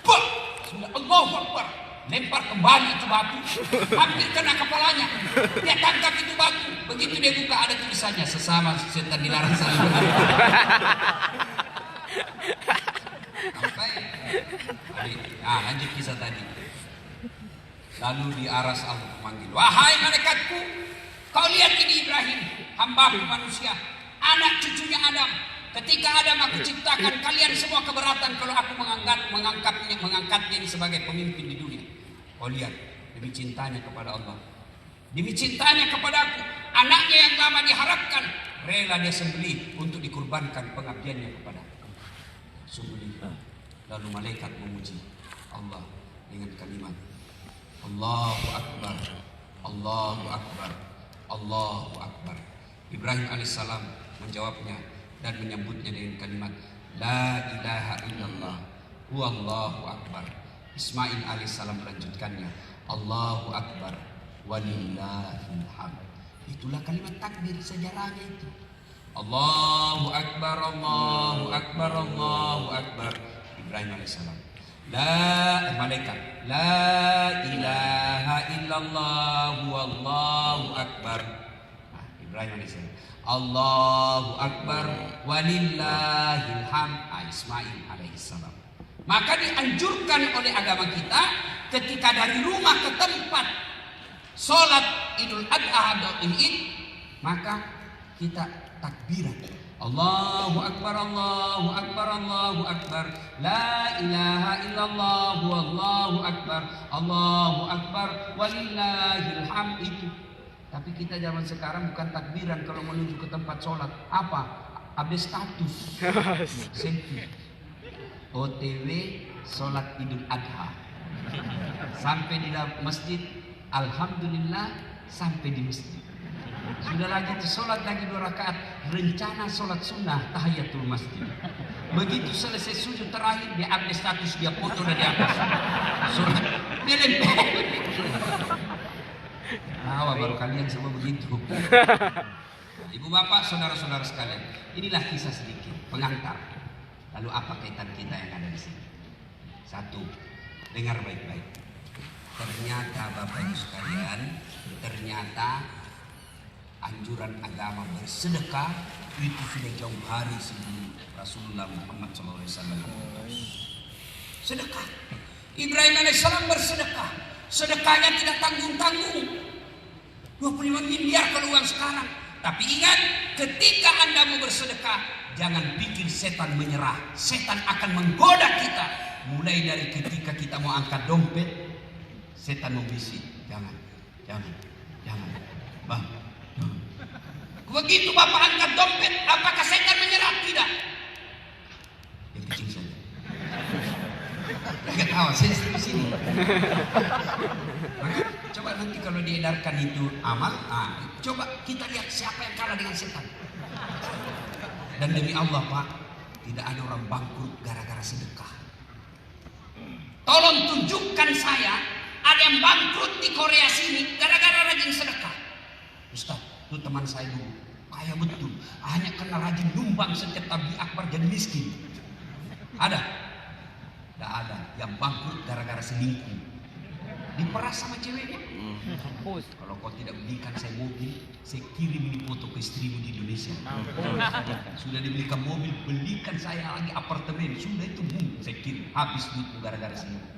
Bah! Allahu Akbar. Lempar kembali itu batu, hampir kena kepalanya. Dia tangkap itu batu. Begitu dia buka, ada tulisannya, sesama setan dilarang saling beradu. Sampai lanjut kisah tadi. Lalu diaras Allah memanggil, wahai malaikatku, kau lihat ini Ibrahim, hambaku manusia, anak cucunya Adam. Ketika Adam aku ciptakan, kalian semua keberatan kalau aku mengangkatnya ini sebagai pemimpin di dunia. Kau lihat, demi cintanya kepada Allah, demi cintanya kepada aku, anaknya yang lama diharapkan, rela dia sembelih untuk dikurbankan pengabdiannya kepada aku. Sembelih. Lalu malaikat memuji Allah dengan kalimat, Allahu Akbar, Allahu Akbar, Allahu Akbar. Ibrahim alaihissalam menjawabnya dan menyambutnya dengan kalimat La ilaha illallah Wallahu Akbar. Ismail alaihissalam melanjutkannya Allahu Akbar walillahil hamd. Itulah kalimat takbir sejarahnya itu. Allahu Akbar, Allahu Akbar, Allahu Akbar. Ibrahim alaihissalam malaikat La ilaha illallah Wallahu Akbar. Ibrahim alaihissalam Allahu Akbar walillahil hamd. Ismail alaihissalam. Maka dianjurkan oleh agama kita ketika dari rumah ke tempat sholat Idul Adha atau Id, maka kita takbiran Allahu Akbar, Allahu Akbar, Allahu Akbar, La ilaha illallah Wallahu Akbar, Allahu Akbar walillahil hamd. Itu. Tapi kita zaman sekarang bukan takbiran kalau menuju ke tempat sholat. Apa? Update status. Selfie. OTW sholat Idul Adha. Sampai di dalam masjid, alhamdulillah sampai di masjid. Sudah lagi sholat lagi 2 rakaat, rencana sholat sunnah tahiyatul masjid. Begitu selesai sujud terakhir, dia update status, dia foto dari atas. Sholat, dia lempar. Nah, baru kalian semua begitu. Nah, ibu bapak, saudara-saudara sekalian, inilah kisah sedikit pengantar. Lalu apa kaitan kita yang ada di sini? 1, dengar baik-baik. Ternyata bapak ibu sekalian, ternyata anjuran agama bersedekah itu sudah jauh hari sebelum Rasulullah Muhammad SAW. Sedekah. Ibrahim alaihissalam bersedekah. Sedekahnya tidak tanggung-tanggung. 25 miliar kalau uang sekarang. Tapi ingat, ketika Anda mau bersedekah, jangan pikir setan menyerah. Setan akan menggoda kita. Mulai dari ketika kita mau angkat dompet, setan membisik, jangan. Bang. Begitu Bapak angkat dompet, apakah setan menyerah? Tidak. Yang kecil saja. Jangan tahu, saya di sini. Maka coba nanti kalau diedarkan itu amal, coba kita lihat siapa yang kalah dengan setan. Dan demi Allah Pak, tidak ada orang bangkrut gara-gara sedekah. Tolong tunjukkan saya ada yang bangkrut di Korea sini gara-gara rajin sedekah. Ustaz, itu teman saya dulu, kaya betul, hanya karena rajin nyumbang setiap tabligh akbar jadi miskin. Ada? Tidak ada. Yang bangkrut gara-gara selingkuh, diperas sama ceweknya. Kalau kau tidak belikan saya mobil, saya kirim ini foto ke istrimu di Indonesia. Sudah dibelikan mobil, belikan saya lagi apartemen. Sudah itu saya kirim. Habis duitmu gara-gara selingkuh.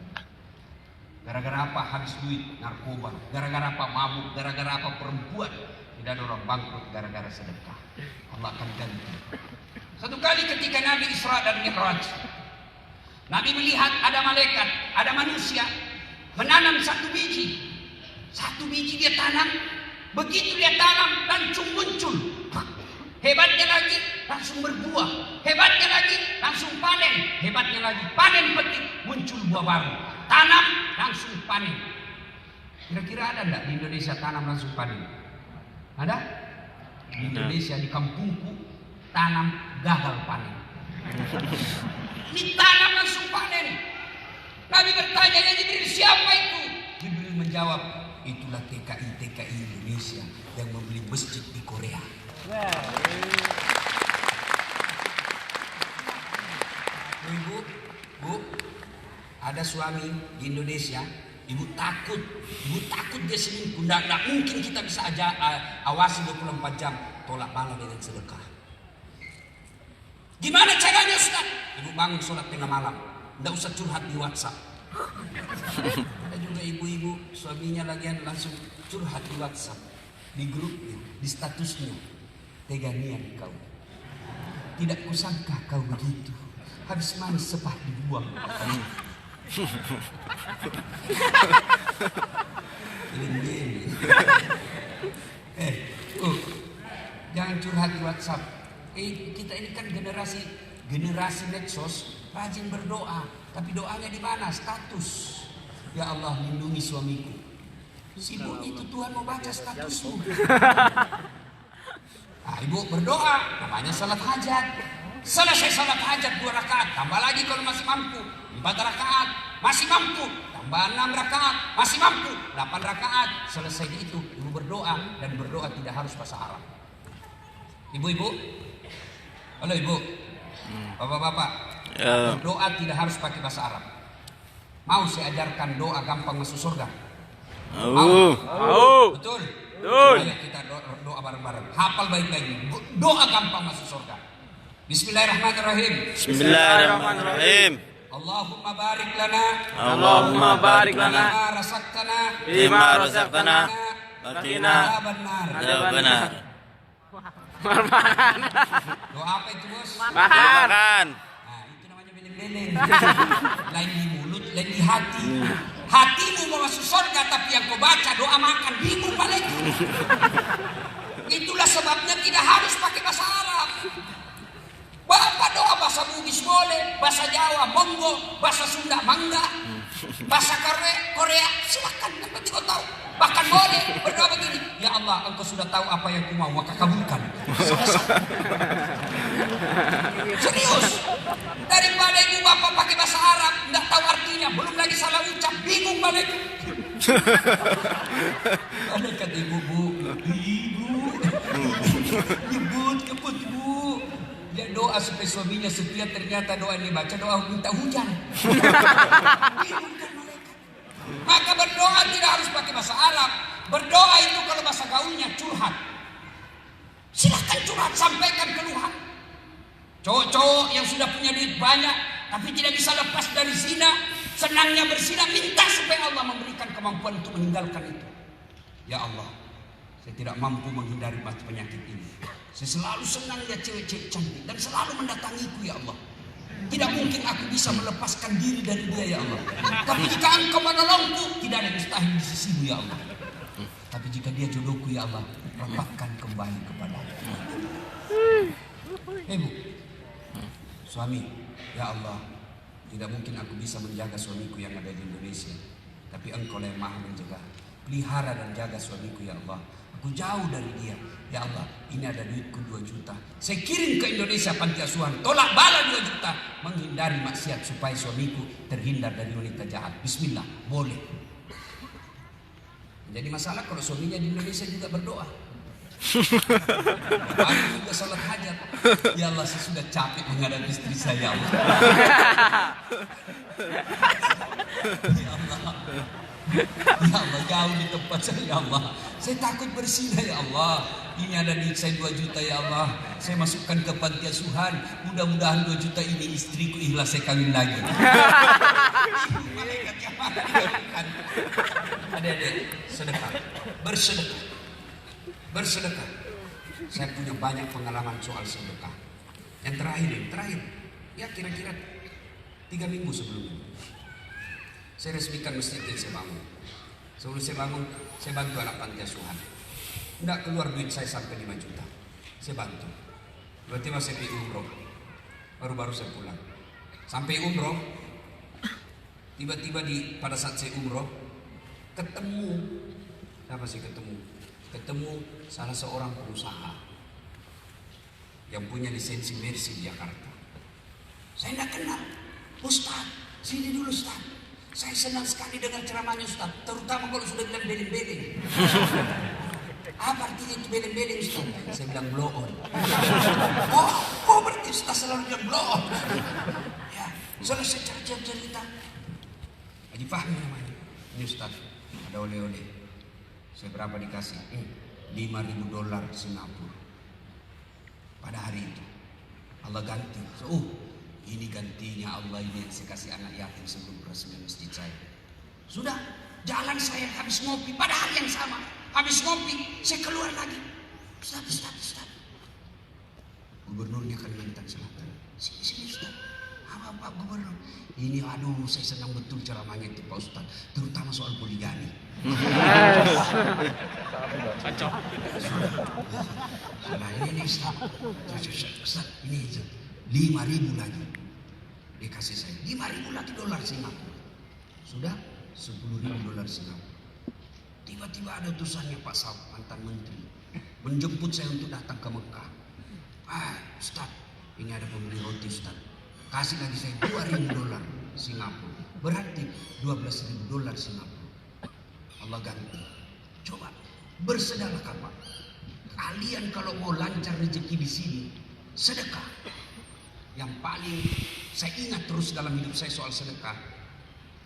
Gara-gara apa? Habis duit narkoba. Gara-gara apa? Mabuk. Gara-gara apa? Perempuan. Tidak ada orang bangkrut gara-gara sedekah. Allah akan ganti. Satu kali ketika Nabi Isra dan Mi'raj, Nabi melihat ada malaikat, ada manusia menanam 1 biji. 1 biji dia tanam, begitu dia tanam langsung muncul. Hebatnya lagi langsung berbuah. Hebatnya lagi langsung panen. Hebatnya lagi panen petik, muncul buah baru. Tanam langsung panen. Kira-kira ada enggak di Indonesia tanam langsung panen? Ada? Di Indonesia, di kampungku tanam gagal panen. Ini tanam langsung panen. Nabi bertanya, ya Jibril, siapa itu? Jibril menjawab, itulah TKI Indonesia yang membeli masjid di Korea. Ibu, ada suami di Indonesia, ibu takut dia selingkuh. Tidak mungkin kita bisa awasi 24 jam, tolak bala dengan sedekah. Gimana caranya Ustaz? Ibu bangun sholat tengah malam, tidak usah curhat di WhatsApp. Ada juga ibu-ibu suaminya langsung curhat di WhatsApp, di grupnya, di statusnya. Tega niat kau, tidak kusangka kau begitu. Habis manis sepah dibuang. Jangan curhat di WhatsApp. Kita ini kan generasi medsos, rajin berdoa, tapi doanya di mana? Status. Ya Allah, lindungi suamiku. Sibuk itu Tuhan mau baca statusmu. Nah, ibu berdoa, namanya salat hajat. Selesai salat hajat 2 rakaat, tambah lagi kalau masih mampu 4 rakaat, masih mampu tambah 6 rakaat, masih mampu 8 rakaat. Selesai itu ibu berdoa, dan berdoa tidak harus bahasa Arab. Ibu-ibu, halo ibu, bapak-bapak, berdoa tidak harus pakai bahasa Arab. Mau saya ajarkan doa gampang masuk surga? Mau? Betul? Ayo kita doa bareng-bareng. Hafal baik-baik. Doa gampang masuk surga. Bismillahirrahmanirrahim. Bismillahirrahmanirrahim. Allahumma barik lana. Allahumma barik lana. Bima razaqtana. Bima razaqtana. Qina Adzabannar. adzabannar. Doa apa itu bos? Makan. Nah itu namanya beleng-beleng. Lain di mulut, lain di hati. Hatimu mau masuk surga, tapi yang kau baca doa makan, bingung balik. Itulah sebabnya tidak harus pakai bahasa Arab. Bapak doa bahasa Bugis boleh, bahasa Jawa monggo, bahasa Sunda mangga, bahasa Korea silakan, yang penting kau tahu. Bahkan boleh berdoa begini, ya Allah, engkau sudah tahu apa yang ku mau, maka kabulkan. Serius. Daripada ibu bapak pakai bahasa Arab, tidak tahu artinya, belum lagi salah ucap, bingung balik. Ada kata ibu, nyebut kebut bu. Dia doa supaya suaminya setia, ternyata doa ini baca doa minta hujan. Maka berdoa tidak harus pakai bahasa Arab. Berdoa itu kalau bahasa gaulnya curhat. Silahkan curhat, sampaikan keluhan. Cowok-cowok yang sudah punya duit banyak tapi tidak bisa lepas dari zina, senangnya berzina, minta supaya Allah memberikan kemampuan untuk meninggalkan itu. Ya Allah, saya tidak mampu menghindari penyakit ini. Saya selalu senang lihat cewek-cewek cantik dan selalu mendatangiku ya Allah. Tidak mungkin aku bisa melepaskan diri dari dia ya Allah. Tapi jika engkau menolongku, tidak ada mustahil di sisimu ya Allah. Tapi jika dia jodohku ya Allah, rapatkan kembali kepadaku. Bu, suami, ya Allah, tidak mungkin aku bisa menjaga suamiku yang ada di Indonesia. Tapi engkau yang maha menjaga. Pelihara dan jaga suamiku ya Allah. Aku jauh dari dia. Ya Allah, ini ada duitku 2 juta. Saya kirim ke Indonesia panti asuhan. Tolak bala 2 juta. Menghindari maksiat supaya suamiku terhindar dari wanita jahat. Bismillah, boleh. Jadi masalah kalau suaminya di Indonesia juga berdoa. Aku juga salat hajat. Ya Allah, saya sudah capek menghadapi istri saya. Ya Allah. Ya Allah, jauh di tempat saya ya Allah. Saya takut berzina ya Allah. Ini ada di saya 2 juta ya Allah. Saya masukkan ke panti asuhan. Mudah-mudahan 2 juta ini istriku ikhlas saya kawin lagi. Malaikat yang mengatakan, adik-adik, sedekah, bersedekah. Saya punya banyak pengalaman soal sedekah. Yang terakhir, ya kira-kira 3 minggu sebelumnya, saya resmikan masjid yang saya bangun. Sebelum saya bangun, saya bantu anak panti asuhan. Tidak keluar duit saya sampai 5 juta. Saya bantu. Tiba-tiba saya pergi umroh. Baru-baru saya pulang. Sampai umroh, tiba-tiba pada saat saya umroh, ketemu salah seorang pengusaha yang punya lisensi Mercy di Jakarta. Saya tidak kenal. Ustaz, sini dulu Ustaz. Saya senang sekali dengar ceramahnya Ustaz, terutama kalau sudah bilang beling-beling. Apa artinya itu beling-beling Ustaz? Saya bilang blow on. Oh berarti Ustaz selalu bilang blow on. Ya, selesai cerita. Haji Fahmi namanya. Ini Ustaz, ada oleh-oleh. Saya berapa dikasih? $5.000 Singapura. Pada hari itu Allah ganti. Ini gantinya Allah ini yang saya kasih anak yatim sebelum peresmian masjid saya. Sudah, jalan saya habis ngopi pada hari yang sama. Habis ngopi, saya keluar lagi. Ustaz. Gubernurnya Kalimantan Selatan. Sini Ustaz. Apa Pak Gubernur? Ini saya senang betul ceramahnya itu Pak Ustaz. Terutama soal poligami. Cocok. Nah ini Ustaz, ini 5.000 lagi dikasih saya, 5.000 lagi dolar Singapura. Sudah $10.000 Singapura. Tiba-tiba ada utusannya Pak Saud, mantan menteri, menjemput saya untuk datang ke Mekah. Ustaz, ini ada pembeli roti Ustaz, kasih lagi saya $2.000 Singapura, berarti $12.000 Singapura. Allah ganti. Coba bersedekah Pak. Kalian kalau mau lancar rezeki di sini, sedekah. Yang paling saya ingat terus dalam hidup saya soal sedekah,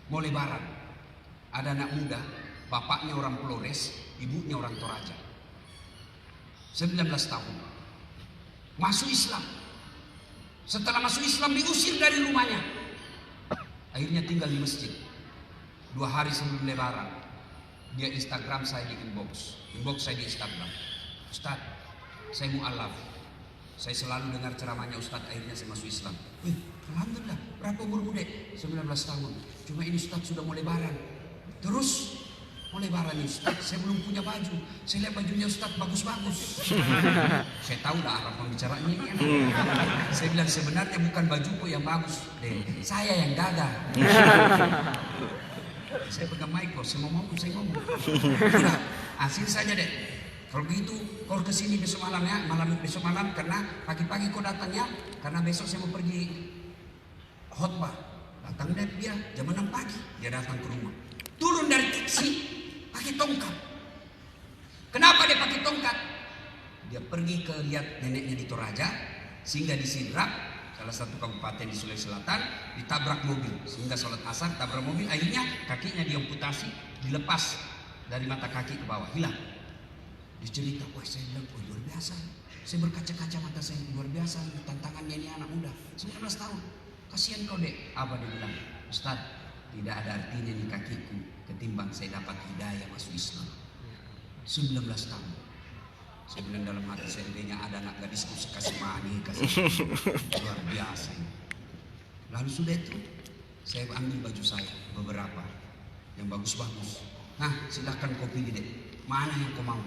mau lebaran, ada anak muda, bapaknya orang Flores, ibunya orang Toraja, 19 tahun, masuk Islam. Setelah masuk Islam diusir dari rumahnya, akhirnya tinggal di masjid. 2 hari sebelum lebaran, dia Instagram saya di inbox saya di Instagram. Ustaz, saya mu'alaf. Saya selalu dengar ceramahnya Ustaz, akhirnya saya masuk Islam. Alhamdulillah, berapa umur Dek? 19 tahun. Cuma ini Ustaz sudah mau lebaran. Terus mau lebaran nih Ustaz, saya belum punya baju. Saya lihat bajunya Ustaz bagus-bagus. Saya tahu dah arah pembicaranya ini. Saya bilang sebenarnya bukan bajuku yang bagus, Dek. Saya yang gagal. Saya pegang mic kok, saya mau ngomong, saya ngomong. Sudah, asing saja Dek. Kalau begitu, kau kesini besok malam ya, besok malam karena pagi-pagi kau datangnya, karena besok saya mau pergi khotbah. Datang dia jam 6 pagi, dia datang ke rumah. Turun dari taksi, pakai tongkat. Kenapa dia pakai tongkat? Dia pergi ke lihat neneknya di Toraja, sehingga di Sidrap, salah satu kabupaten di Sulawesi Selatan, ditabrak mobil. Sehingga sholat asar, tabrak mobil, akhirnya kakinya diamputasi, dilepas dari mata kaki ke bawah, hilang. Dia cerita, saya bilang, luar biasa. Saya berkaca-kaca mata saya, luar biasa. Tantangannya ini anak muda, 19 tahun. Kasihan kau Dek. Apa dia bilang? Ustaz, tidak ada artinya nih kakiku ketimbang saya dapat hidayah masuk Islam. 19 tahun. Saya bilang dalam hati, seandainya ada anak gadisku kasih mani, kasih luar biasa. Lalu sudah itu, saya ambil baju saya, beberapa yang bagus-bagus. Nah, silahkan kau pilih Dek. Mana yang kau mau?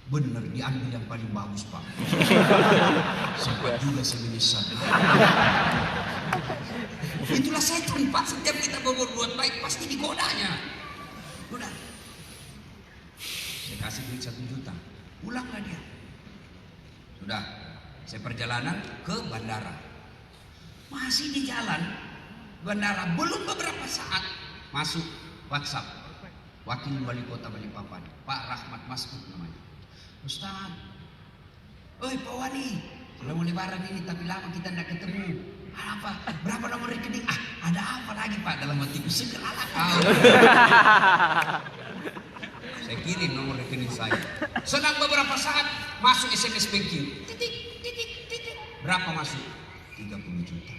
Benar, diambil yang paling bagus Pak. Sempat juga saya menyesal. Itulah setan Pak, setiap kita berbuat baik pasti digodanya. Udah, saya kasih duit 1 juta, pulanglah dia. Sudah, saya perjalanan ke bandara. Masih di jalan bandara, belum beberapa saat masuk WhatsApp Wakil Wali Kota Balikpapan, Pak Rahmat Maskud namanya. Ustaz, Pak Wali, sudah mau lebaran ini tapi lama kita tidak ketemu. Apa? Berapa nomor rekening? Ada apa lagi Pak dalam hatiku? Segeralah kau. Saya kirim nomor rekening saya. Senang beberapa saat masuk SMS banking. Titik. Berapa masuk? 30 juta.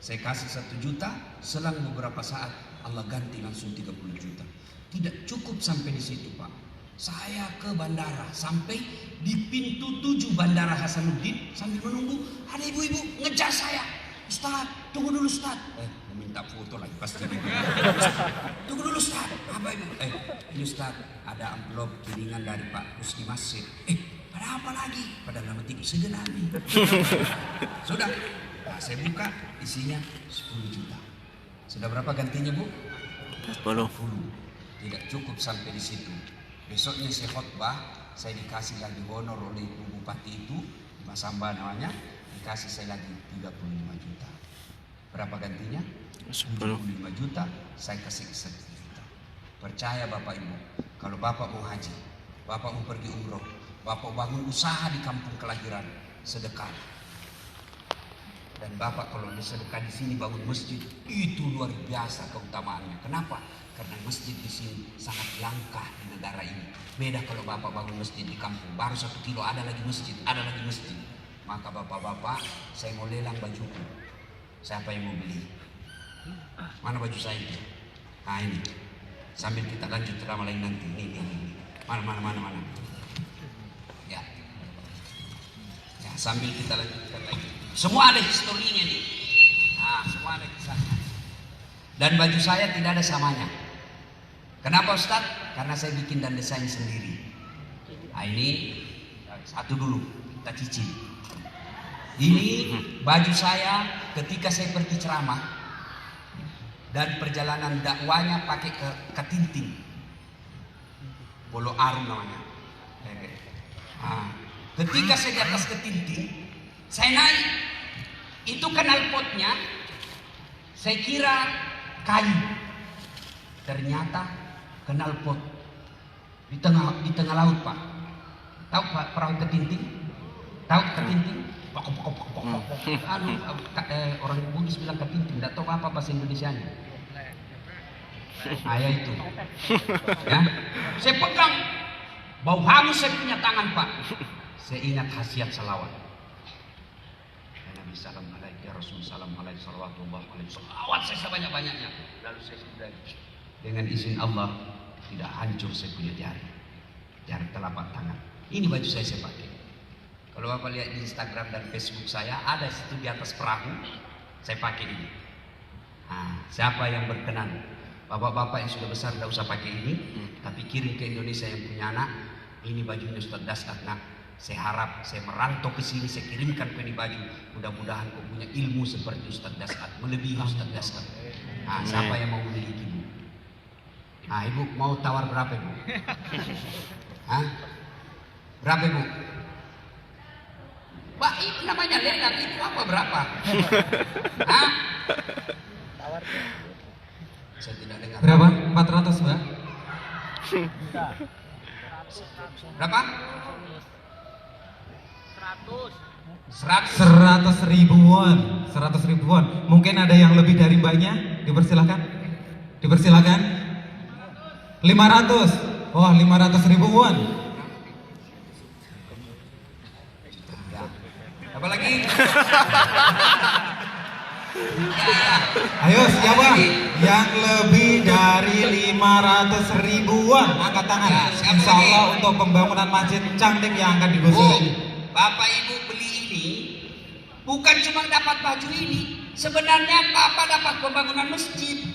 Saya kasih 1 juta. Selang beberapa saat Allah ganti langsung 30 juta. Tidak cukup sampai di situ Pak. Saya ke bandara, sampai di pintu 7 Bandara Hasanuddin, sambil menunggu ada ibu-ibu ngejar saya. Ustaz, tunggu dulu Ustaz. Meminta foto lagi pasti. Tunggu dulu Ustaz. Apa itu? Ini Ustaz, ada amplop kiriman dari Pak Rusdi Masjid. Ada apa lagi? Pada nama tiga segera nih. Sudah, nah, saya buka, isinya 10 juta. Sudah berapa gantinya Bu? 10. Tidak cukup sampai di situ. Besoknya saya khotbah, saya dikasih lagi honor oleh Ibu Bupati itu, Mas Samba namanya, dikasih saya lagi 35 juta. Berapa gantinya? 10. 75 juta, saya kasih 1 juta. Percaya Bapak Ibu, kalau Bapak mau haji, Bapak mau pergi umroh, Bapak bangun usaha di kampung kelahiran, sedekah. Dan Bapak kalau sedekah di sini bangun masjid, itu luar biasa keutamaannya. Kenapa? Karena masjid di sini sangat langka di negara ini. Beda kalau Bapak bangun masjid di kampung, baru 1 kilo ada lagi masjid, ada lagi masjid. Maka Bapak-bapak, saya mau lelang bajuku. Siapa yang mau beli? Mana baju saya itu? Nah ini. Sambil kita lanjut drama lain nanti. Ini. Mana. Ya. Ya, sambil kita lanjutkan lagi. Semua ada historinya nih. Nah, semua ada kisahnya. Dan baju saya tidak ada samanya. Kenapa Ustaz? Karena saya bikin dan desain sendiri. Nah ini satu dulu kita cicil. Ini baju saya ketika saya pergi ceramah dan perjalanan dakwanya pakai ke Ketinting, Bolo Arum namanya. Nah, ketika saya di atas Ketinting, saya naik, itu knalpotnya saya kira kayu, ternyata knalpot di tengah laut Pak. Tahu Pak perahu Ketinting? Tahu Ketinting? Orang Bugis bilang Ketinting, tidak tahu apa bahasa Indonesianya. Ayah itu, ya. Saya pegang, bau hangus saya punya tangan Pak. Saya ingat khasiat salawat. Nabi salam alaihi ya Rasul salam alaihi salawatullah alaihi salawat saya sebanyak-banyaknya. Lalu saya sudah dengan izin Allah tidak hancur saya punya jari telapak tangan. Ini baju saya pakai. Kalau Bapak lihat di Instagram dan Facebook saya, ada situ di atas perahu, saya pakai ini. Nah, siapa yang berkenan? Bapak-bapak yang sudah besar tidak usah pakai ini, tapi kirim ke Indonesia yang punya anak, ini bajunya Ustaz Daskat. Nah, saya harap saya merantau ke sini, saya kirimkan ke ini baju. Mudah-mudahan kau punya ilmu seperti Ustaz Daskat, melebihi Ustaz Daskat. Nah, siapa yang mau memiliki Ibu? Nah, Ibu mau tawar berapa Ibu? Hah? Berapa Ibu? Pak, itu namanya lelang, itu apa berapa? Hah? Saya tidak dengar. Berapa? 400 Mbak? Berapa? 100 ribuan. Mungkin ada yang lebih dari Mbaknya? Dipersilakan. 500. Wah, 500 ribuan. Apa lagi? Ayo siapa yang lebih dari 500 ribuan angkat tangan. Ya, siapa Insya Allah lagi? untuk pembangunan masjid Cangding yang akan digusur ini. Bapak Ibu beli ini bukan cuma dapat baju ini. Sebenarnya Bapak dapat pembangunan masjid.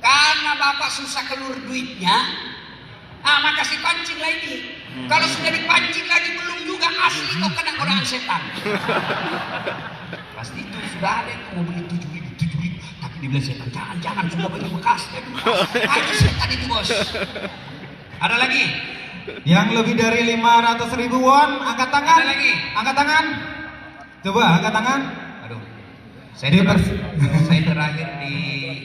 Karena Bapak susah keluar duitnya, maka si pancing lah ini. Kalau sudah dipancing lagi belum juga asli kok kena godaan setan. Pasti itu sudah ada yang mau beli 7.000, tapi dibilang setan jangan sudah beli bekas. Aja setan itu bos. Ada lagi? Yang lebih dari 500 ribuan angkat tangan. Ada lagi? Angkat tangan. Coba angkat tangan. Aduh, saya terakhir di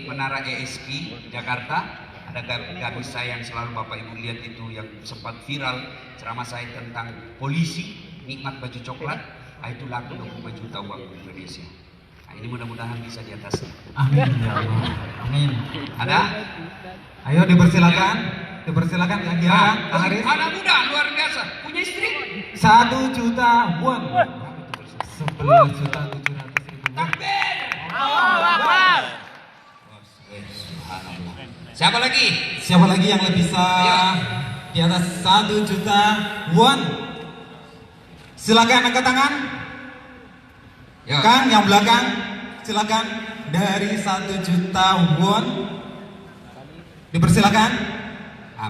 Menara ESK Jakarta. Ada gamis saya yang selalu Bapak Ibu lihat itu yang sempat viral ceramah saya tentang polisi nikmat baju coklat. Itu laku 25 juta uang Indonesia. Nah, ini mudah-mudahan bisa di atas. Amin ya Allah. Amin. Ada? Ayo dipersilakan yang kira Kang Haris. Anak muda luar biasa punya istri. 1 juta won. 11.700.000 won. Takbir. Subhanallah. Siapa lagi yang bisa di atas 1 juta won? Silakan angkat tangan. Yo. Kang yang belakang, silakan dari 1 juta won. Dipersilakan.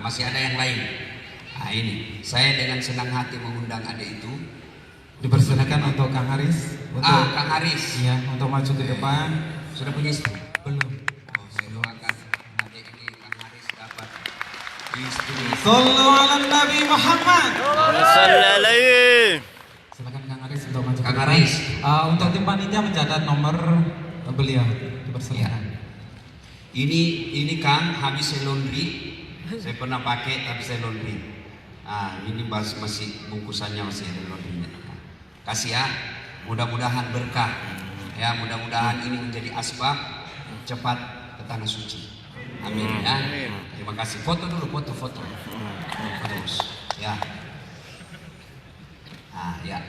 Masih ada yang lain. Ini saya dengan senang hati mengundang adik itu. Dipersilakan untuk Kang Haris. Kang Haris. Iya, untuk maju ke depan. Sudah punya istri? Belum. Saya doakan adik ini Kang Haris dapat istri. Sallu ala Nabi Muhammad. Sallallahu alaihi. Silakan Kang Haris untuk maju ke Kang Haris. Untuk tim panitia mencatat nomor beliau, dipersilakan. Ini Kang, habis saya laundry. Saya pernah pakai tapi saya laundry. Ini masih bungkusannya masih ada laundrynya. Kasih ya. Mudah-mudahan berkah. Ya, mudah-mudahan ini menjadi asbab cepat ke tanah suci. Amin ya. Terima kasih. Foto dulu, foto. Terus. Ya. Ya.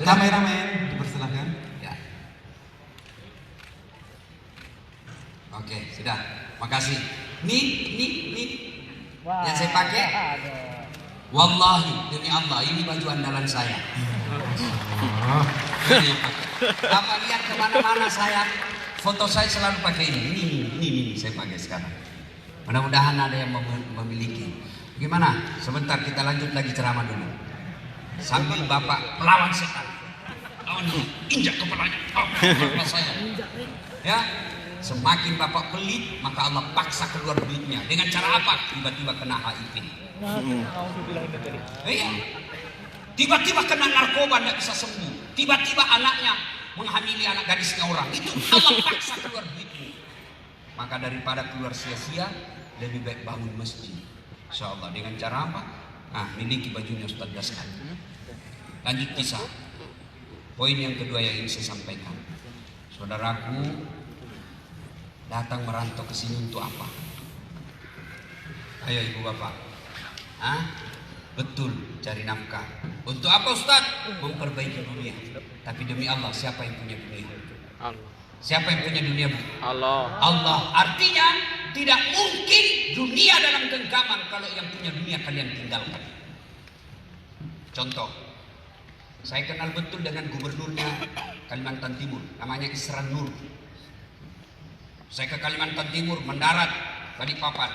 Kameramen, dipersilakan. Ya. Oke, sudah. Makasih. Nih. Yang saya pakai. Wallahi, demi Allah, ini baju andalan saya. Bapak lihat kemana-mana saya, foto saya selalu pakai ini. Ini saya pakai sekarang. Mudah-mudahan ada yang memiliki. Gimana? Sebentar kita lanjut lagi ceramah dulu. Sambil Bapak melawan setan. Lawan dulu, injak kepalanya. Kepala saya. Ya, semakin Bapak pelit, maka Allah paksa keluar duitnya. Dengan cara apa? Tiba-tiba kena HIV. Iya. Tiba-tiba kena narkoba tidak bisa sembuh. Tiba-tiba anaknya menghamili anak gadisnya orang. Itu Allah paksa keluar duitmu. Maka daripada keluar sia-sia, lebih baik bangun masjid. Insya Allah. Dengan cara apa? Miliki bajunya Ustaz Daskan. Lanjut kisah. Poin yang kedua yang ingin saya sampaikan. Saudaraku datang merantau ke sini untuk apa? Ayo ibu bapak. Betul, cari nafkah. Untuk apa Ustaz? Memperbaiki dunia. Tapi demi Allah, siapa yang punya dunia? Allah. Siapa yang punya dunia? Allah. Allah. Artinya tidak mungkin dunia dalam genggaman kalau yang punya dunia kalian tinggalkan. Contoh, saya kenal betul dengan gubernurnya Kalimantan Timur, namanya Isran Nur. Saya ke Kalimantan Timur, mendarat Balikpapan.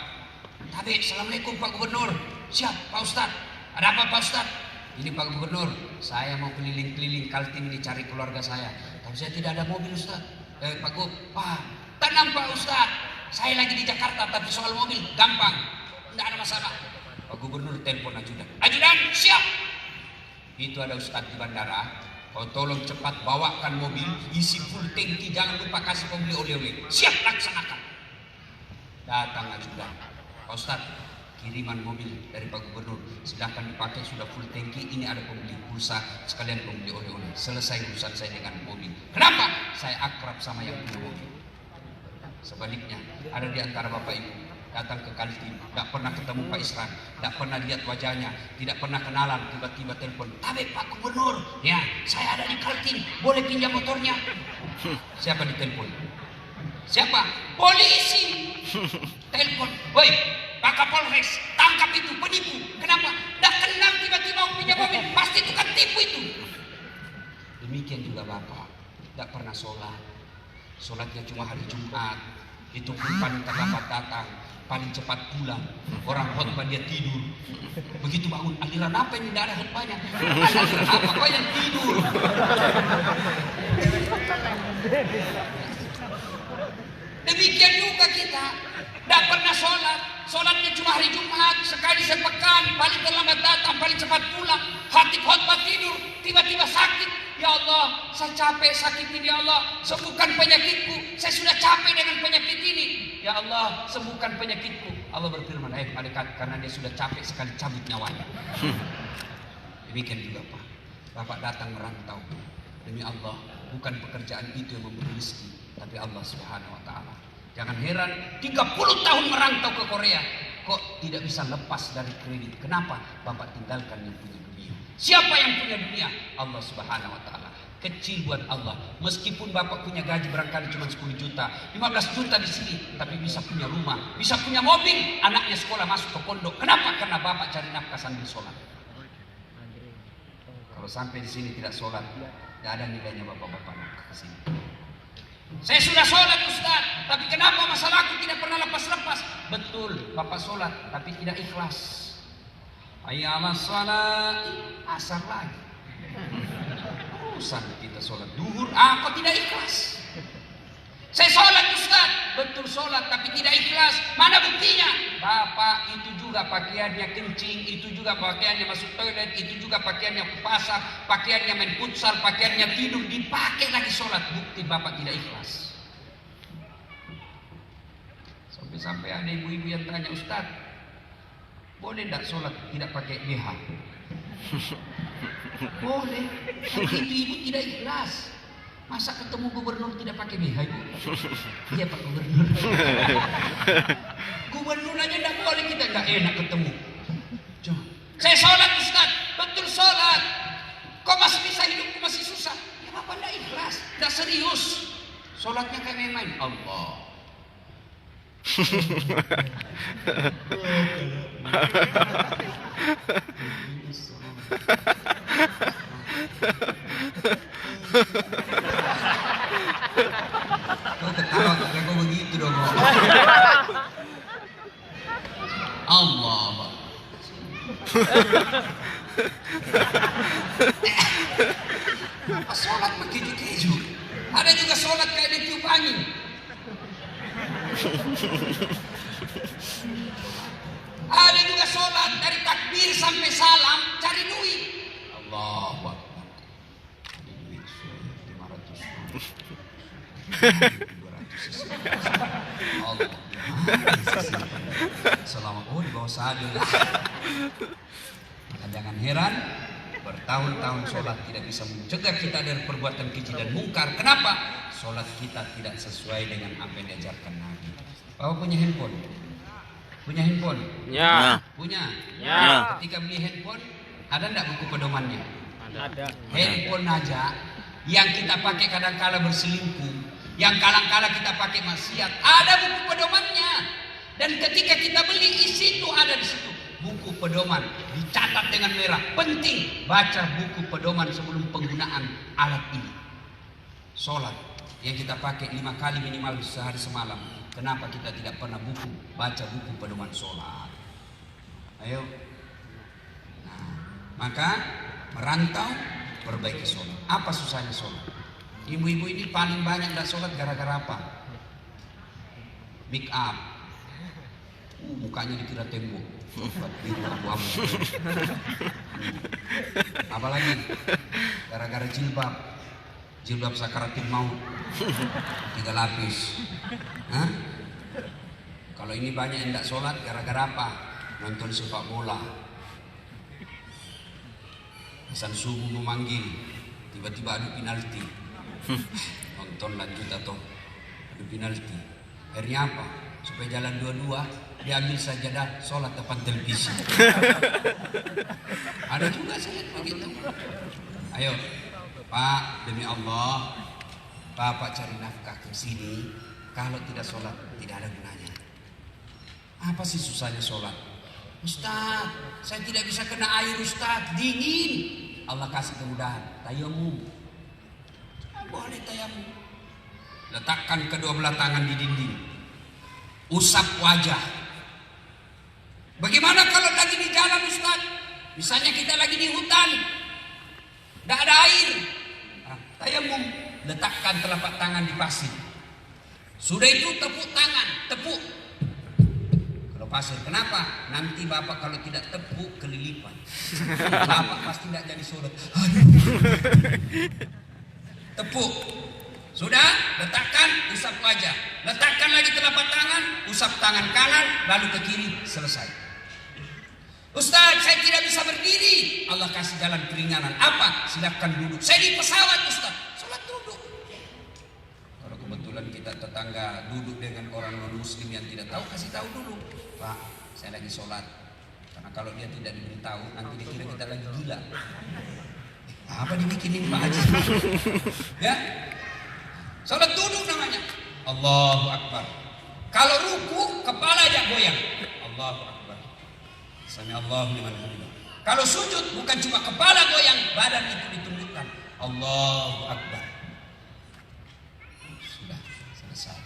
Tapi, Assalamualaikum Pak Gubernur. Siap Pak Ustadz. Ada apa Pak Ustadz? Ini Pak Gubernur, saya mau keliling-keliling Kaltim ini cari keluarga saya. Tapi saya tidak ada mobil Ustadz. Pak Gub, Pak, tenang Pak Ustadz. Saya lagi di Jakarta tapi soal mobil gampang. Tidak ada masalah. Pak Gubernur telepon ajudan. Ajudan, siap. Itu ada Ustadz di bandara. Kau tolong cepat bawakan mobil, isi full tangki, jangan lupa kasih pembeli oleh-oleh. Siap, laksanakan. Datang ajudan. Pak Ustadz, kiriman mobil dari Pak Gubernur, silahkan dipakai, sudah full tangki. Ini ada pembeli pulsa, sekalian pembeli oleh-oleh. Selesai urusan saya dengan mobil. Kenapa? Saya akrab sama yang punya mobil. Sebaliknya, ada di antara bapak ibu datang ke Kaltim, tidak pernah ketemu Pak Isran, tidak pernah lihat wajahnya, tidak pernah kenalan, tiba-tiba telepon, tapi Pak Gubernur, ya saya ada di Kaltim, boleh pinjam motornya? Siapa ditelepon? Siapa? Polisi. Telepon, woi Pak Kapolres, tangkap itu penipu. Kenapa? Tidak kenal, tiba-tiba mau pinjam mobil, pasti itu kan tipu itu. Demikian juga bapak, tidak pernah sholat, sholatnya cuma hari Jumat, itu pun paling terlambat datang, paling cepat pulang. Orang khotbah dia tidur. Begitu bangun, aliran apa ini? Tidak ada khotbahnya. Aliran apa? Kau yang tidur. Demikian juga kita, tidak pernah sholat. Sholatnya cuma hari Jumat, sekali sepekan, paling terlambat datang, paling cepat pulang. Hati khotbah tidur, tiba-tiba sakit. Ya Allah, saya capek sakit ini, ya Allah, sembuhkan penyakitku. Saya sudah capek dengan penyakit ini. Ya Allah, sembuhkan penyakitku. Allah berfirman, malaikat, karena dia sudah capek sekali cabut nyawanya. Demikian juga Pak. Bapak datang merantau. Demi Allah, bukan pekerjaan itu yang memberi rezeki, tapi Allah Subhanahu wa Ta'ala. Jangan heran, 30 tahun merantau ke Korea, kok tidak bisa lepas dari kredit. Kenapa? Bapak tinggalkan yang punya dunia. Siapa yang punya dunia? Allah Subhanahu wa Ta'ala. Kecil buat Allah. Meskipun Bapak punya gaji barangkali cuma 10 juta, 15 juta di sini, tapi bisa punya rumah, bisa punya mobil, anaknya sekolah masuk ke pondok. Kenapa? Karena Bapak cari nafkah sambil sholat. Kalau sampai di sini tidak sholat, tidak ada nilainya Bapak-bapak nafkah ke sini. Saya sudah sholat Ustaz, tapi kenapa masalahku tidak pernah lepas-lepas? Betul, Bapak sholat, tapi tidak ikhlas. Hayya 'alas shalah, asar lagi. Urusan kita sholat duhur, kok tidak ikhlas? Saya sholat Ustaz, betul sholat tapi tidak ikhlas. Mana buktinya? Bapak itu juga pakaiannya kencing, itu juga pakaiannya masuk toilet, itu juga pakaiannya ke pasar, pakaiannya main futsal, pakaiannya tidur, dipakai lagi sholat. Bukti bapak tidak ikhlas. Sampai ada ibu-ibu yang tanya, Ustaz, boleh tidak sholat tidak pakai BH? Boleh, tapi ibu tidak ikhlas. Masa ketemu gubernur tidak pakai BH, Ibu? Iya Pak Gubernur. Gubernur aja tidak boleh, kita nggak enak ketemu. Coba. Saya sholat Ustaz, betul sholat. Kok masih bisa hidup, masih susah? Ya Bapak tidak ikhlas, tidak serius. Sholatnya kayak main-main. Allah. Kau ketawa karena kau begitu dong. Allah. Apa sholat pakai keju? Ada juga sholat kayak ditiup angin. Ada juga sholat dari takbir sampai salam cari duit. Allah Akbar. Duit 500. 200. Allah. Selama di bawah sadar. Maka jangan heran bertahun-tahun sholat tidak bisa mencegah kita dari perbuatan keji dan mungkar. Kenapa? Sholat kita tidak sesuai dengan apa yang diajarkan Nabi. Bapak punya handphone? Punya handphone? Ya. Punya? Ya. Ketika beli handphone, ada enggak buku pedomannya? Ada. Handphone aja yang kita pakai kadang-kala berselingkuh, yang kadang-kala kita pakai maksiat, ada buku pedomannya. Dan ketika kita beli, isi itu ada di situ. Buku pedoman dicatat dengan merah. Penting baca buku pedoman sebelum penggunaan alat ini. Sholat yang kita pakai 5 kali minimal sehari semalam. Kenapa kita tidak pernah baca buku pedoman sholat? Ayo. Nah, maka merantau perbaiki sholat. Apa susahnya sholat? Ibu-ibu ini paling banyak tidak sholat gara-gara apa? Make up. Mukanya dikira tembok. Apalagi gara-gara jilbab. Jilbab sakaratul maut 3 lapis. Hah? Kalau ini banyak yang tidak sholat gara-gara apa? Nonton sepak bola. Hasan subuh memanggil, tiba-tiba adu penalti. Nonton lanjut atau adu penalti. Akhirnya apa? Supaya jalan dua-dua, diambil sajadah sholat depan televisi. Ada juga saya lihat begitu. Ayo. Pak, demi Allah, Bapak cari nafkah ke sini. Kalau tidak sholat, tidak ada gunanya. Apa sih susahnya sholat? Ustaz, saya tidak bisa kena air Ustaz, dingin. Allah kasih kemudahan, tayamum. Boleh tayamum. Letakkan kedua belah tangan di dinding. Usap wajah. Bagaimana kalau lagi di jalan Ustaz? Misalnya kita lagi di hutan, tidak ada air. Tayamum, letakkan telapak tangan di pasir. Sudah itu tepuk tangan, tepuk. Kalau pasir, kenapa? Nanti Bapak kalau tidak tepuk kelilipan. Bapak pasti tidak jadi sholat. Tepuk. Sudah, letakkan, usap wajah. Letakkan lagi telapak tangan, usap tangan kanan, lalu ke kiri, selesai. Ustaz, saya tidak bisa berdiri. Allah kasih jalan keringanan. Apa? Silakan duduk. Saya di pesawat Ustaz. Sholat duduk. Kalau kebetulan kita tetangga duduk dengan orang non muslim yang tidak tahu, kasih tahu dulu. Pak, saya lagi sholat. Karena kalau dia tidak diberitahu, nanti dikira kita lagi gila. Apa dibikinin Pak Haji? Ya, sholat duduk namanya. Allahu Akbar. Kalau ruku, kepala aja goyang. Allahu Akbar. Sami Allahu liman hamidah. Kalau sujud bukan cuma kepala goyang, badan itu ditundukkan. Allahu Akbar. Sudah selesai.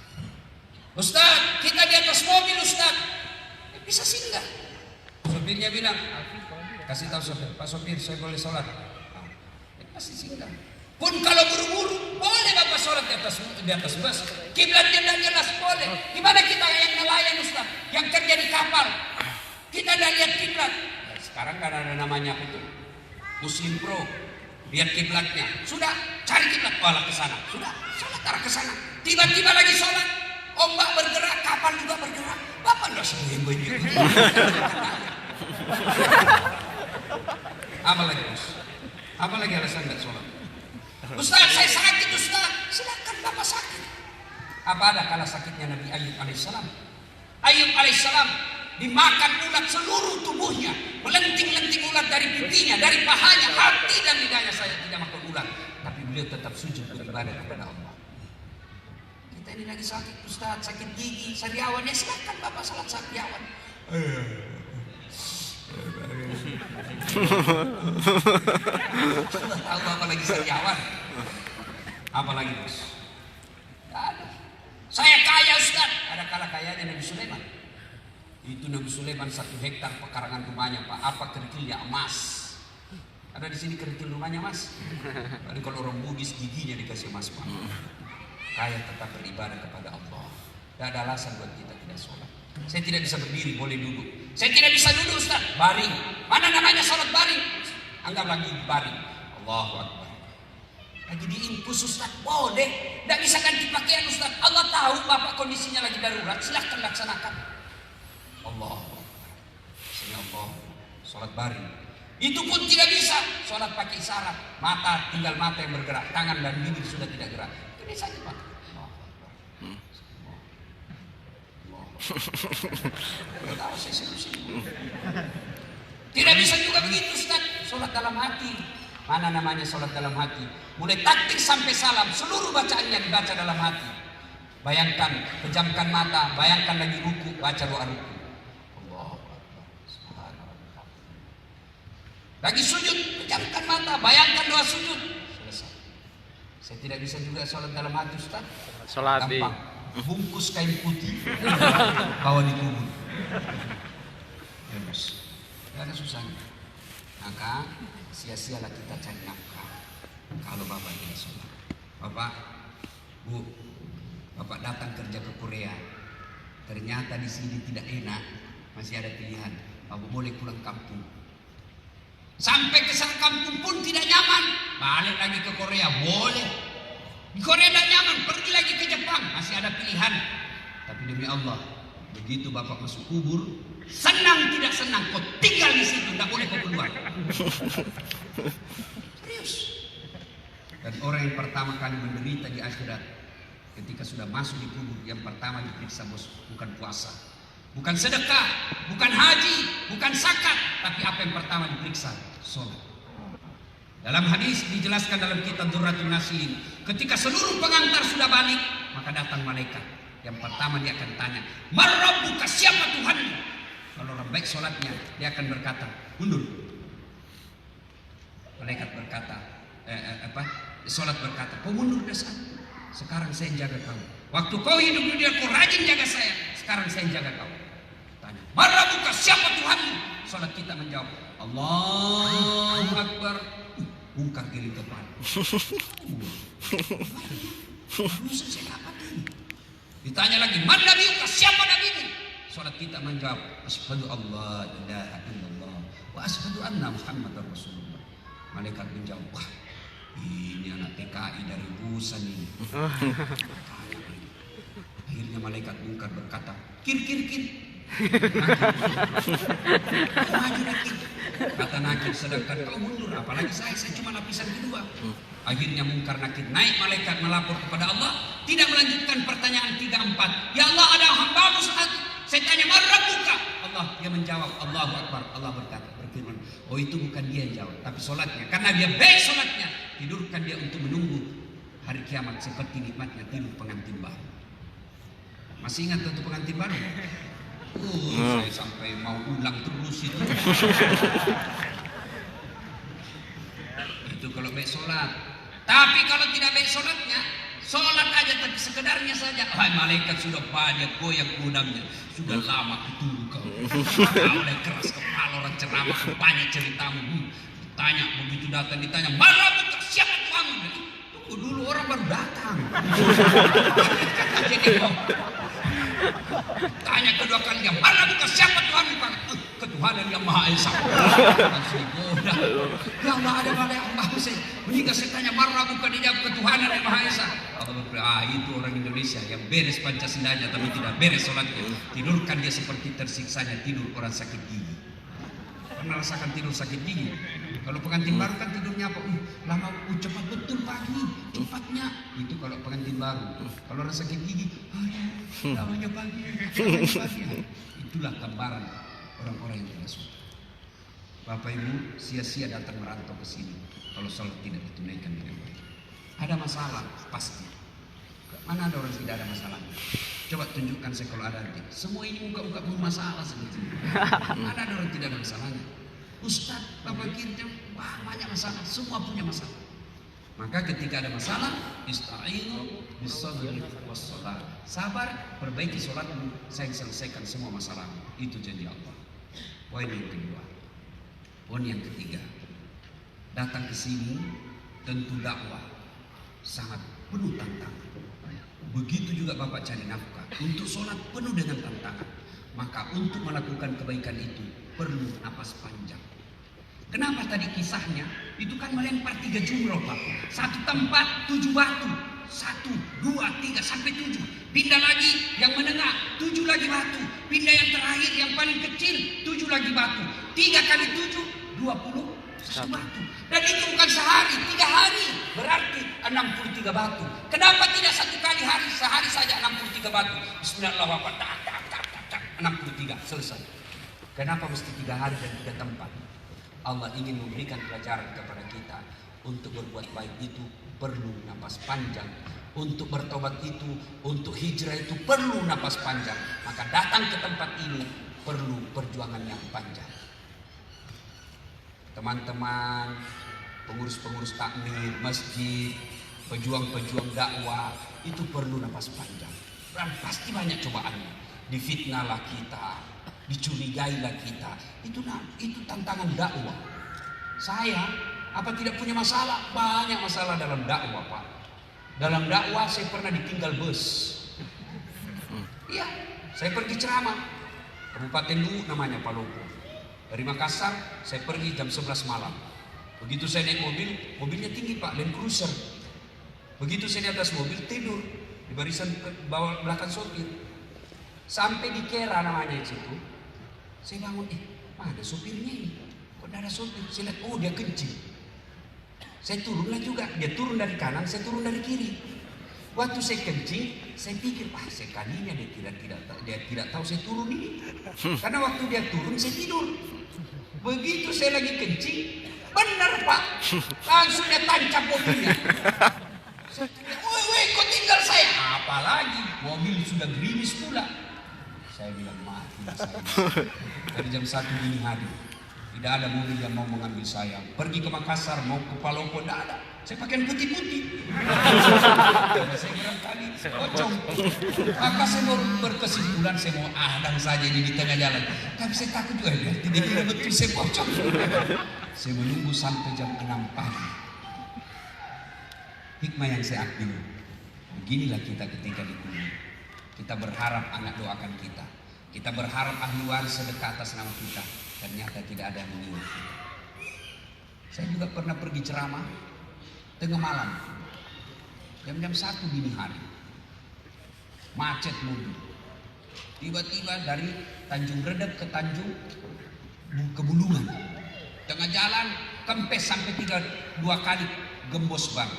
Ustaz, kita di atas mobil Ustaz. Bisa singgah. Sopirnya bilang, kasih tahu sopir, Pak sopir saya boleh sholat. Pasti singgah. Pun kalau buru-buru, boleh Bapak sholat di atas bus. Kiblatnya tidak jelas boleh. Gimana kita yang nelayan Ustaz, yang kerja di kapal, kita tidak lihat kiblat. Sekarang kan ada namanya apa itu? Muslim Pro. Lihat kiblatnya. Sudah cari kiblat, walah ke sana. Sudah sholat arah ke sana. Tiba-tiba lagi sholat, ombak bergerak, kapal juga bergerak. Bapak tidak sembuhin begini. Apa lagi Bos? Apa lagi alasan tidak sholat? Ustaz, saya sakit Ustaz. Silakan Bapak sakit. Apa ada kala sakitnya Nabi Ayub alaihissalam? Ayub alaihissalam dimakan ulat seluruh tubuhnya, melenting-lenting ulat dari pipinya, dari pahanya, hati dan lidahnya. Saya tidak makan ulat, tapi beliau tetap sujud beribadah kepada Allah. Kita ini lagi sakit Ustaz, sakit gigi, sariawan, ya silakan Bapak salat sariawan. Sudah tahu apa lagi sariawan? Apa lagi Bos? Ada. Saya kaya Ustaz. Ada kala kayanya Nabi Sulaiman. Itu Nabi Sulaiman 1 hektar pekarangan rumahnya Pak. Apa kerikilnya emas. Ada di sini kerikil rumahnya Mas. Jadi kalau orang Buddhis giginya dikasih emas Pak. Kaya tetap beribadah kepada Allah. Tidak ada alasan buat kita tidak sholat. Saya tidak bisa berdiri, boleh duduk. Saya tidak bisa duduk Ustaz, baring. Mana namanya sholat baring? Anggap lagi baring. Allahu Akbar. Lagi diinfus Ustaz, boleh. Tidak bisa ganti pakaian Ustaz. Allah tahu Bapak kondisinya lagi darurat, silahkan laksanakan. Allahu Akbar. Sini Allah, sholat baring. Itu pun tidak bisa. Sholat pakai isyarat. Mata, tinggal mata yang bergerak. Tangan dan bibir sudah tidak gerak. Ini saja Pak. Allahu Akbar. Tahu saya solusi. Tidak bisa juga begitu Ustaz. Sholat dalam hati. Mana namanya sholat dalam hati? Mulai takbir sampai salam, seluruh bacaannya dibaca dalam hati. Bayangkan, pejamkan mata, bayangkan lagi ruku, baca doa ruku. Allahu Akbar. Subhanallah. Lagi sujud, pejamkan mata, bayangkan doa sujud. Selesai. Saya tidak bisa juga sholat dalam hati Ustaz. Sholat di gampang. Bungkus kain putih, bawa di kubur. Ya Bos, tidak ada susahnya. Maka sia-sialah kita cari nafkah kalau Bapak tidak sholat. Bapak, Bu, Bapak datang kerja ke Korea, ternyata di sini tidak enak, masih ada pilihan. Bapak boleh pulang kampung. Sampai ke sana kampung pun tidak nyaman, balik lagi ke Korea, boleh. Di Korea tidak nyaman, pergi lagi ke Jepang, masih ada pilihan. Tapi demi Allah, begitu Bapak masuk kubur, senang tidak senang, kau tinggal di situ, tidak boleh kau keluar. Serius. Dan orang yang pertama kali menderita di akhirat, ketika sudah masuk di kubur, yang pertama diperiksa Bos, bukan puasa, bukan sedekah, bukan haji, bukan zakat, tapi apa yang pertama diperiksa? Sholat. Dalam hadis dijelaskan dalam kitab Durratun Nasihin, ketika seluruh pengantar sudah balik, maka datang malaikat. Yang pertama dia akan tanya, "Man rabbuka?" Siapa Tuhanmu? Kalau orang baik sholatnya, dia akan berkata, "Mundur." Malaikat berkata, sholat berkata, "Kau mundur dah saat. Sekarang saya jaga kau. Waktu kau hidup dunia kau rajin jaga saya. Sekarang saya jaga kau." Tanya, "Man rabbuka?" Siapa Tuhanmu? Sholat kita menjawab, "Allahu Akbar." Bungkar giling kepala. Ditanya lagi, "Man nabiyuka?" Siapa nabimu? Salat kita menjawab, "Asyhadu alla ilaha illallah wa asyhadu anna Muhammadar Rasulullah." Malaikat menjawab, "Wah, ini anak TKI dari Busan ini." Akhirnya malaikat mungkar berkata, "Kir." Maju nakir. Kata nakir, "Sedangkan kau mundur, apalagi saya cuma lapisan kedua." Akhirnya mungkar nakir naik, malaikat melapor kepada Allah, tidak melanjutkan pertanyaan 3-4. "Ya Allah, ada hamba-Mu satu. Saya tanya, man rabbuka?" Allah, dia menjawab, "Allahu Akbar." Allah berfirman, "Oh, itu bukan dia yang jawab, tapi sholatnya. Karena dia baik sholatnya, tidurkan dia untuk menunggu hari kiamat seperti nikmatnya tidur pengantin baru." Masih ingat untuk pengantin baru? Saya sampai mau ulang terus itu. Itu kalau baik sholat. Tapi kalau tidak baik sholatnya, sholat aja tapi sekedarnya saja. Malaikat sudah banyak goyang kudamnya. Sudah lama ketunggu kau. Kau udah keras kepala orang ceramah, banyak ceritamu. Tanya begitu datang ditanya, "Man rabbuka?" Siapa Tuhanmu? Tunggu Tunggu dulu, orang baru datang. Jadi tanya kedua kalinya, mana bukan siapa Tuhan? Ketuhanan yang Maha Esa. Ya Allah, ada mana yang Maha Esa? Menikah saya tanya, mana bukan dia ketuhanan yang Maha Esa? Itu orang Indonesia yang beres Pancasilanya tapi tidak beres sholatnya. Tidurkan dia seperti tersiksanya tidur orang sakit gigi. Pernah rasakan tidur sakit gigi? Kalau pengantin baru kan tidurnya apa? Lama, cepat betul pagi, cepatnya. Itu kalau pengantin baru. Kalau orang sakit gigi, lamanya pagi, lamanya pagi. Itulah gambaran orang-orang yang tidak suka. Bapak Ibu sia-sia datang merantau ke sini kalau sholat tidak ditunaikan dengan baik. Ada masalah pasti. Mana ada orang yang tidak ada masalah? Coba tunjukkan saya kalau ada. Semua ini muka-muka bermasalah sebetulnya. Mana ada orang yang tidak ada masalahnya? Ustaz, Bapak Kirja, banyak masalah. Semua punya masalah. Maka ketika ada masalah, ista'inu bis-sabri was-shalah. Sabar, perbaiki sholatmu, saya selesaikan semua masalahmu. Itu janji Allah. Poin yang kedua. Poin yang ketiga. Datang ke sini tentu dakwah sangat penuh tantangan. Begitu juga Bapak cari nafkah. Untuk sholat penuh dengan tantangan. Maka untuk melakukan kebaikan itu perlu napas panjang. Kenapa tadi kisahnya? Itu kan melempar 3 jumroh Pak. Satu tempat 7 batu. 1, 2, 3 sampai 7. Pindah lagi yang menengah 7 lagi batu. Pindah yang terakhir yang paling kecil 7 lagi batu. 3 kali 7 21 batu. Dan itu bukan sehari, 3 hari. Berarti 63 batu. Kenapa tidak 1 kali hari, sehari saja 63 batu? Bismillahirrahmanirrahim. 63 selesai. Kenapa mesti 3 hari dan 3 tempat? Allah ingin memberikan pelajaran kepada kita. Untuk berbuat baik itu perlu napas panjang. Untuk bertobat itu, untuk hijrah itu perlu napas panjang. Maka datang ke tempat ini perlu perjuangan yang panjang. Teman-teman, pengurus-pengurus takmir, masjid, pejuang-pejuang dakwah itu perlu napas panjang. Dan pasti banyak cobaannya. Difitnahlah kita, dicurigailah kita. Itu tantangan dakwah. Saya apa tidak punya masalah? Banyak masalah dalam dakwah, Pak. Dalam dakwah saya pernah ditinggal bus. Iya, saya pergi ceramah. Kabupaten Luwu namanya Palopo. Dari Makassar saya pergi jam 11 malam. Begitu saya naik mobil, mobilnya tinggi Pak, Land Cruiser. Begitu saya di atas mobil tidur di barisan bawah belakang sopir. Sampai di Kera namanya di situ. Saya bangun, mana sopirnya ini? Kok ada sopir? Saya lihat, oh dia kencing. Saya turunlah juga, dia turun dari kanan, saya turun dari kiri. Waktu saya kencing, saya pikir, sekalinya dia tidak tahu saya turun ini. Karena waktu dia turun, saya tidur. Begitu saya lagi kencing, benar Pak, langsung dia tancap mobilnya. Saya tanya, woi, kok tinggal saya? Apalagi, mobil sudah gerimis pula. Saya bilang, mati saya. Dari jam 1 dini hari. Tidak ada mobil yang mau mengambil saya. Pergi ke Makassar, mau ke Palopo, tidak ada. Saya pakai putih-putih. Karena saya kira tadi pocong. Maka saya mau berkesimpulan, saya mau adang saja ini di tengah jalan. Tapi saya takut juga, tidak kira betul saya pocong. Saya menunggu sampai jam 6 pagi. Hikmah yang saya ambil. Beginilah kita ketika di bumi. Kita berharap anak doakan kita. Kita berharap ahli waris sedekah atas nama kita. Ternyata tidak ada yang mengingat. Saya juga pernah pergi ceramah tengah malam, jam-jam 1 dini hari, macet mobil. Tiba-tiba dari Tanjung Redep ke Tanjung Kebulungan, tengah jalan kempes sampai 2 kali gembos ban.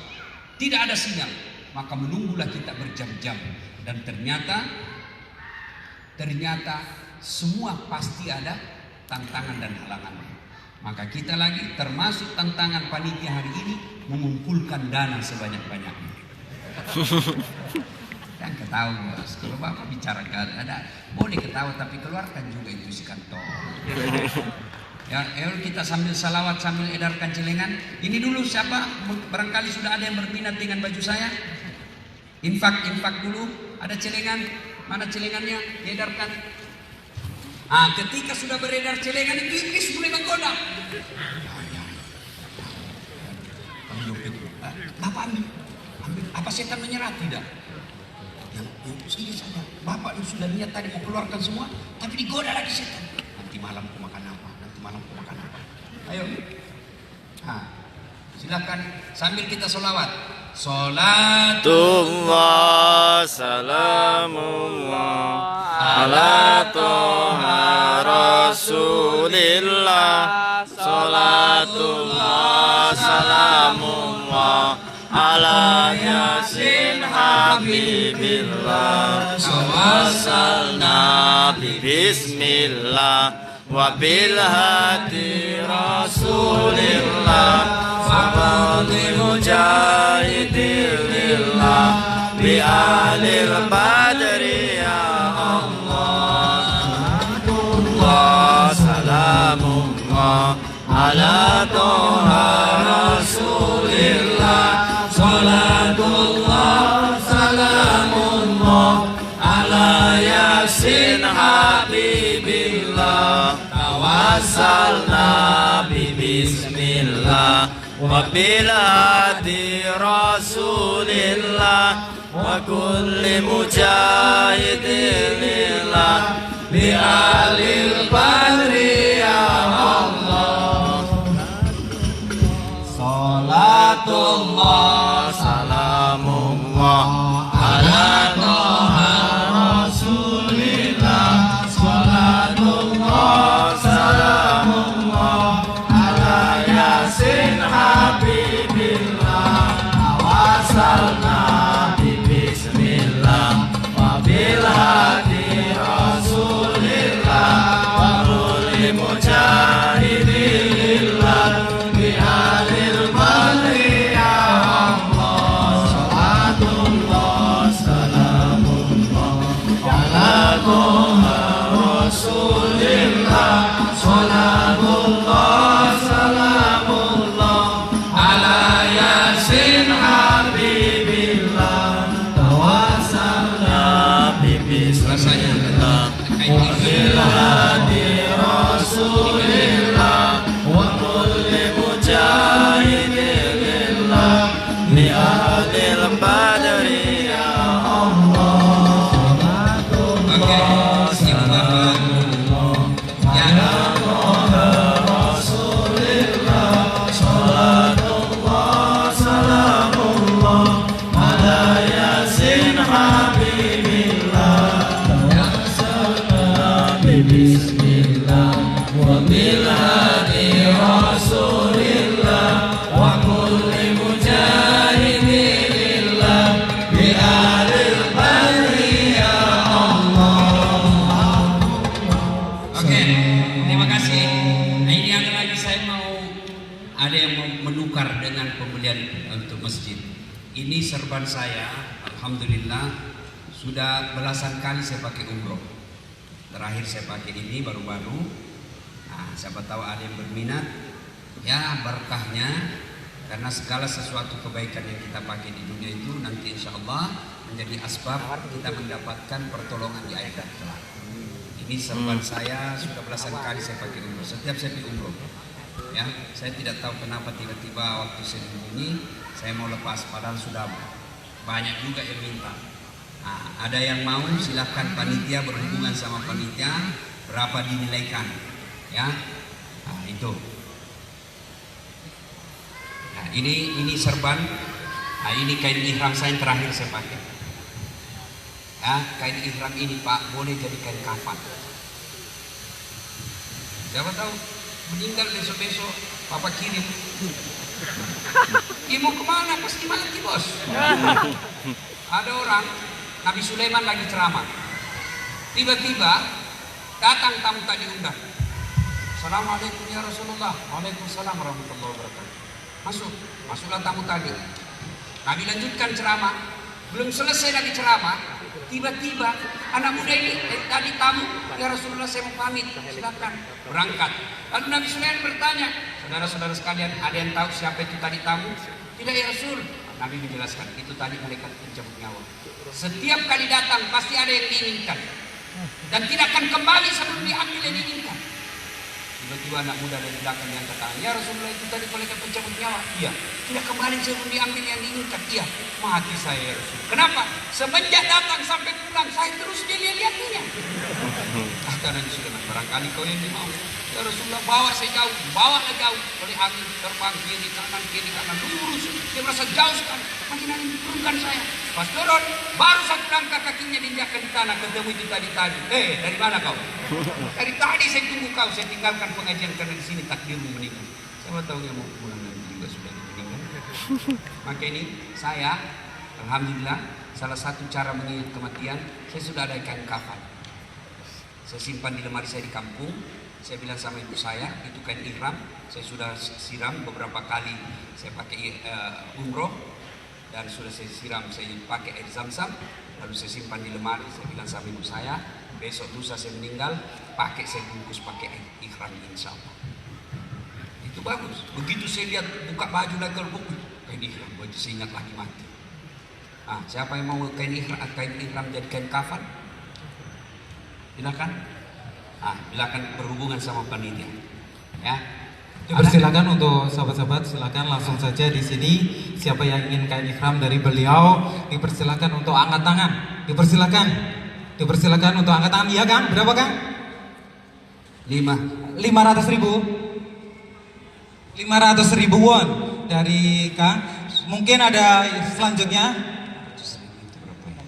Tidak ada sinyal, maka menunggulah kita berjam-jam. Dan ternyata semua pasti ada tantangan dan halangan. Maka kita lagi termasuk tantangan panitia hari ini mengumpulkan dana sebanyak-banyaknya. Dan ketawa, kalau Bapak bicara ada boleh ketawa tapi keluarkan juga itu isi kantong. Ya, kita sambil salawat sambil edarkan celengan. Ini dulu siapa barangkali sudah ada yang berminat dengan baju saya? Infak dulu, ada celengan, mana celengannya? Edarkan. Ketika sudah beredar celengan itu iblis mulai menggoda. Bapak ambil. Apa setan menyerah? Tidak. Yang sedikit saja. Bapak yang sudah niat tadi mau keluarkan semua, tapi digoda lagi setan. Nanti malam aku makan apa? Nanti malam aku makan apa? Ayo. Nah, silakan sambil kita sholawat. Salatullah salamullah ala toha rasulillah. Salatullah salamullah ala yasin habibillah. Tawassalna bismillah wa bil hadi rasulillah. Faqadi mujahidillah bi alil badri ya Allah. Allah salamullah ala toha rasulillah. Salatullah salamullah ala yasin habibillah. Tawassalna bismillah wa bil hadi rasulillah wa kulli mujahidin lillah bi alil badri ya Allah. Salatullah salamullah ala toha rasulillah. Salatullah salamullah ala yasin habibillah. Tawassalna bismillah wa bil hadi rasulillah wa kulli mujahidillah bi alil badri ya Allah. Salatullah salamullah ala toha rasulillah. Salatullah salamullah ala yasin habibillah. Tawassalna bismillah wa bil hadi rasulillah wa kulli mujahidillah bi ahlil badri ya Allah. Oke, istighfar. Ya. Rasulillah. Salatullah salamullah ala yasin habibillah. Tawassalna bismillah wa bil hadi rasulillah wa kulli mujahidillah bi alil badri ya Allah. Oke, terima kasih. Nah, ini ada lagi ada yang mau menukar dengan pembelian untuk masjid. Ini serban saya, alhamdulillah sudah belasan kali saya pakai umroh. Terakhir saya pakai ini baru-baru. Nah, siapa tahu ada yang berminat, ya berkahnya. Karena segala sesuatu kebaikan yang kita pakai di dunia itu nanti insya Allah menjadi asbab kita mendapatkan pertolongan di akhirat kelak. Ini serban saya sudah belasan kali saya pakai umroh. Setiap saya pergi umroh, ya saya tidak tahu kenapa tiba-tiba waktu saya ini saya mau lepas. Padahal sudah banyak juga yang minta. Nah, ada yang mau silahkan panitia berhubungan sama panitia berapa dinilaikan, ya. Nah, itu. Nah, ini serban. Nah, ini kain ihram saya yang terakhir saya pakai. Ya, kain ihram ini Pak boleh jadi kain kafan. Siapa tahu meninggal besok-besok Papa kirim. Mau kemana? Pasti mati bos. Ada orang Nabi Sulaiman lagi ceramah. Tiba-tiba datang tamu tak diundang. Assalamualaikum ya Rasulullah. Waalaikumsalam warahmatullahi wabarakatuh. Masuklah tamu tadi. Nabi lanjutkan ceramah. Belum selesai lagi ceramah, tiba-tiba anak muda ini tadi tamu, ya Rasulullah saya mau pamit, silakan berangkat. Lalu Nabi Sulaiman bertanya, saudara-saudara sekalian, ada yang tahu siapa itu tadi tamu? Tidak ya Rasul. Nabi menjelaskan, itu tadi malaikat pencabut nyawa. Setiap kali datang pasti ada yang diinginkan dan tidak akan kembali sebelum diambil yang diinginkan. Tiba-tiba anak muda dari belakang yang kata, ya Rasulullah itu tadi malaikat pencabut nyawa. Iya. Tidak kembali sebelum diambil yang diinginkan. Iya, mati saya ya Rasul. Kenapa? Semenjak datang sampai pulang saya terus dilihat-lihatnya. Karena sudah barangkali kau yang mau. Ya Rasulullah, bawa saya jauh, bawa jauh. Oleh angin terbang kiri kanan lurus. Dia merasa jauh sekali. Makin angin diturunkan saya. Pas turun, baru satu langkah kakinya diinjakkan di tanah. Ketemu itu tadi. Dari mana kau? Dari tadi saya tunggu kau. Saya tinggalkan pengajian karena di sini takdirmu meninggal. Saya tahu yang mau pulang nanti juga sudah meninggal. Maka ini saya, alhamdulillah, salah satu cara mengingat kematian, saya sudah ada kain kafan. Saya simpan di lemari saya di kampung. Saya bilang sama ibu saya, itu kain ihram. Saya sudah siram beberapa kali. Saya pakai umroh dan sudah saya siram. Saya pakai air zam-zam. Lalu saya simpan di lemari. Saya bilang sama ibu saya, besok lusa saya meninggal, pakai saya bungkus pakai air ihram insya Allah. Itu bagus. Begitu saya lihat buka baju lagi, kain ihram, baju saya ingat lagi mati. Nah, siapa yang mau kain ihram jadi kain kafan? Silakan. Silakan berhubungan sama panitia. Ya. Dipersilakan untuk sahabat-sahabat, silakan langsung saja di sini. Siapa yang ingin kain ihram dari beliau, dipersilakan untuk angkat tangan. Dipersilakan untuk angkat tangan. Iya Kang, berapa Kang? 500.000 won dari Kang. Mungkin ada selanjutnya.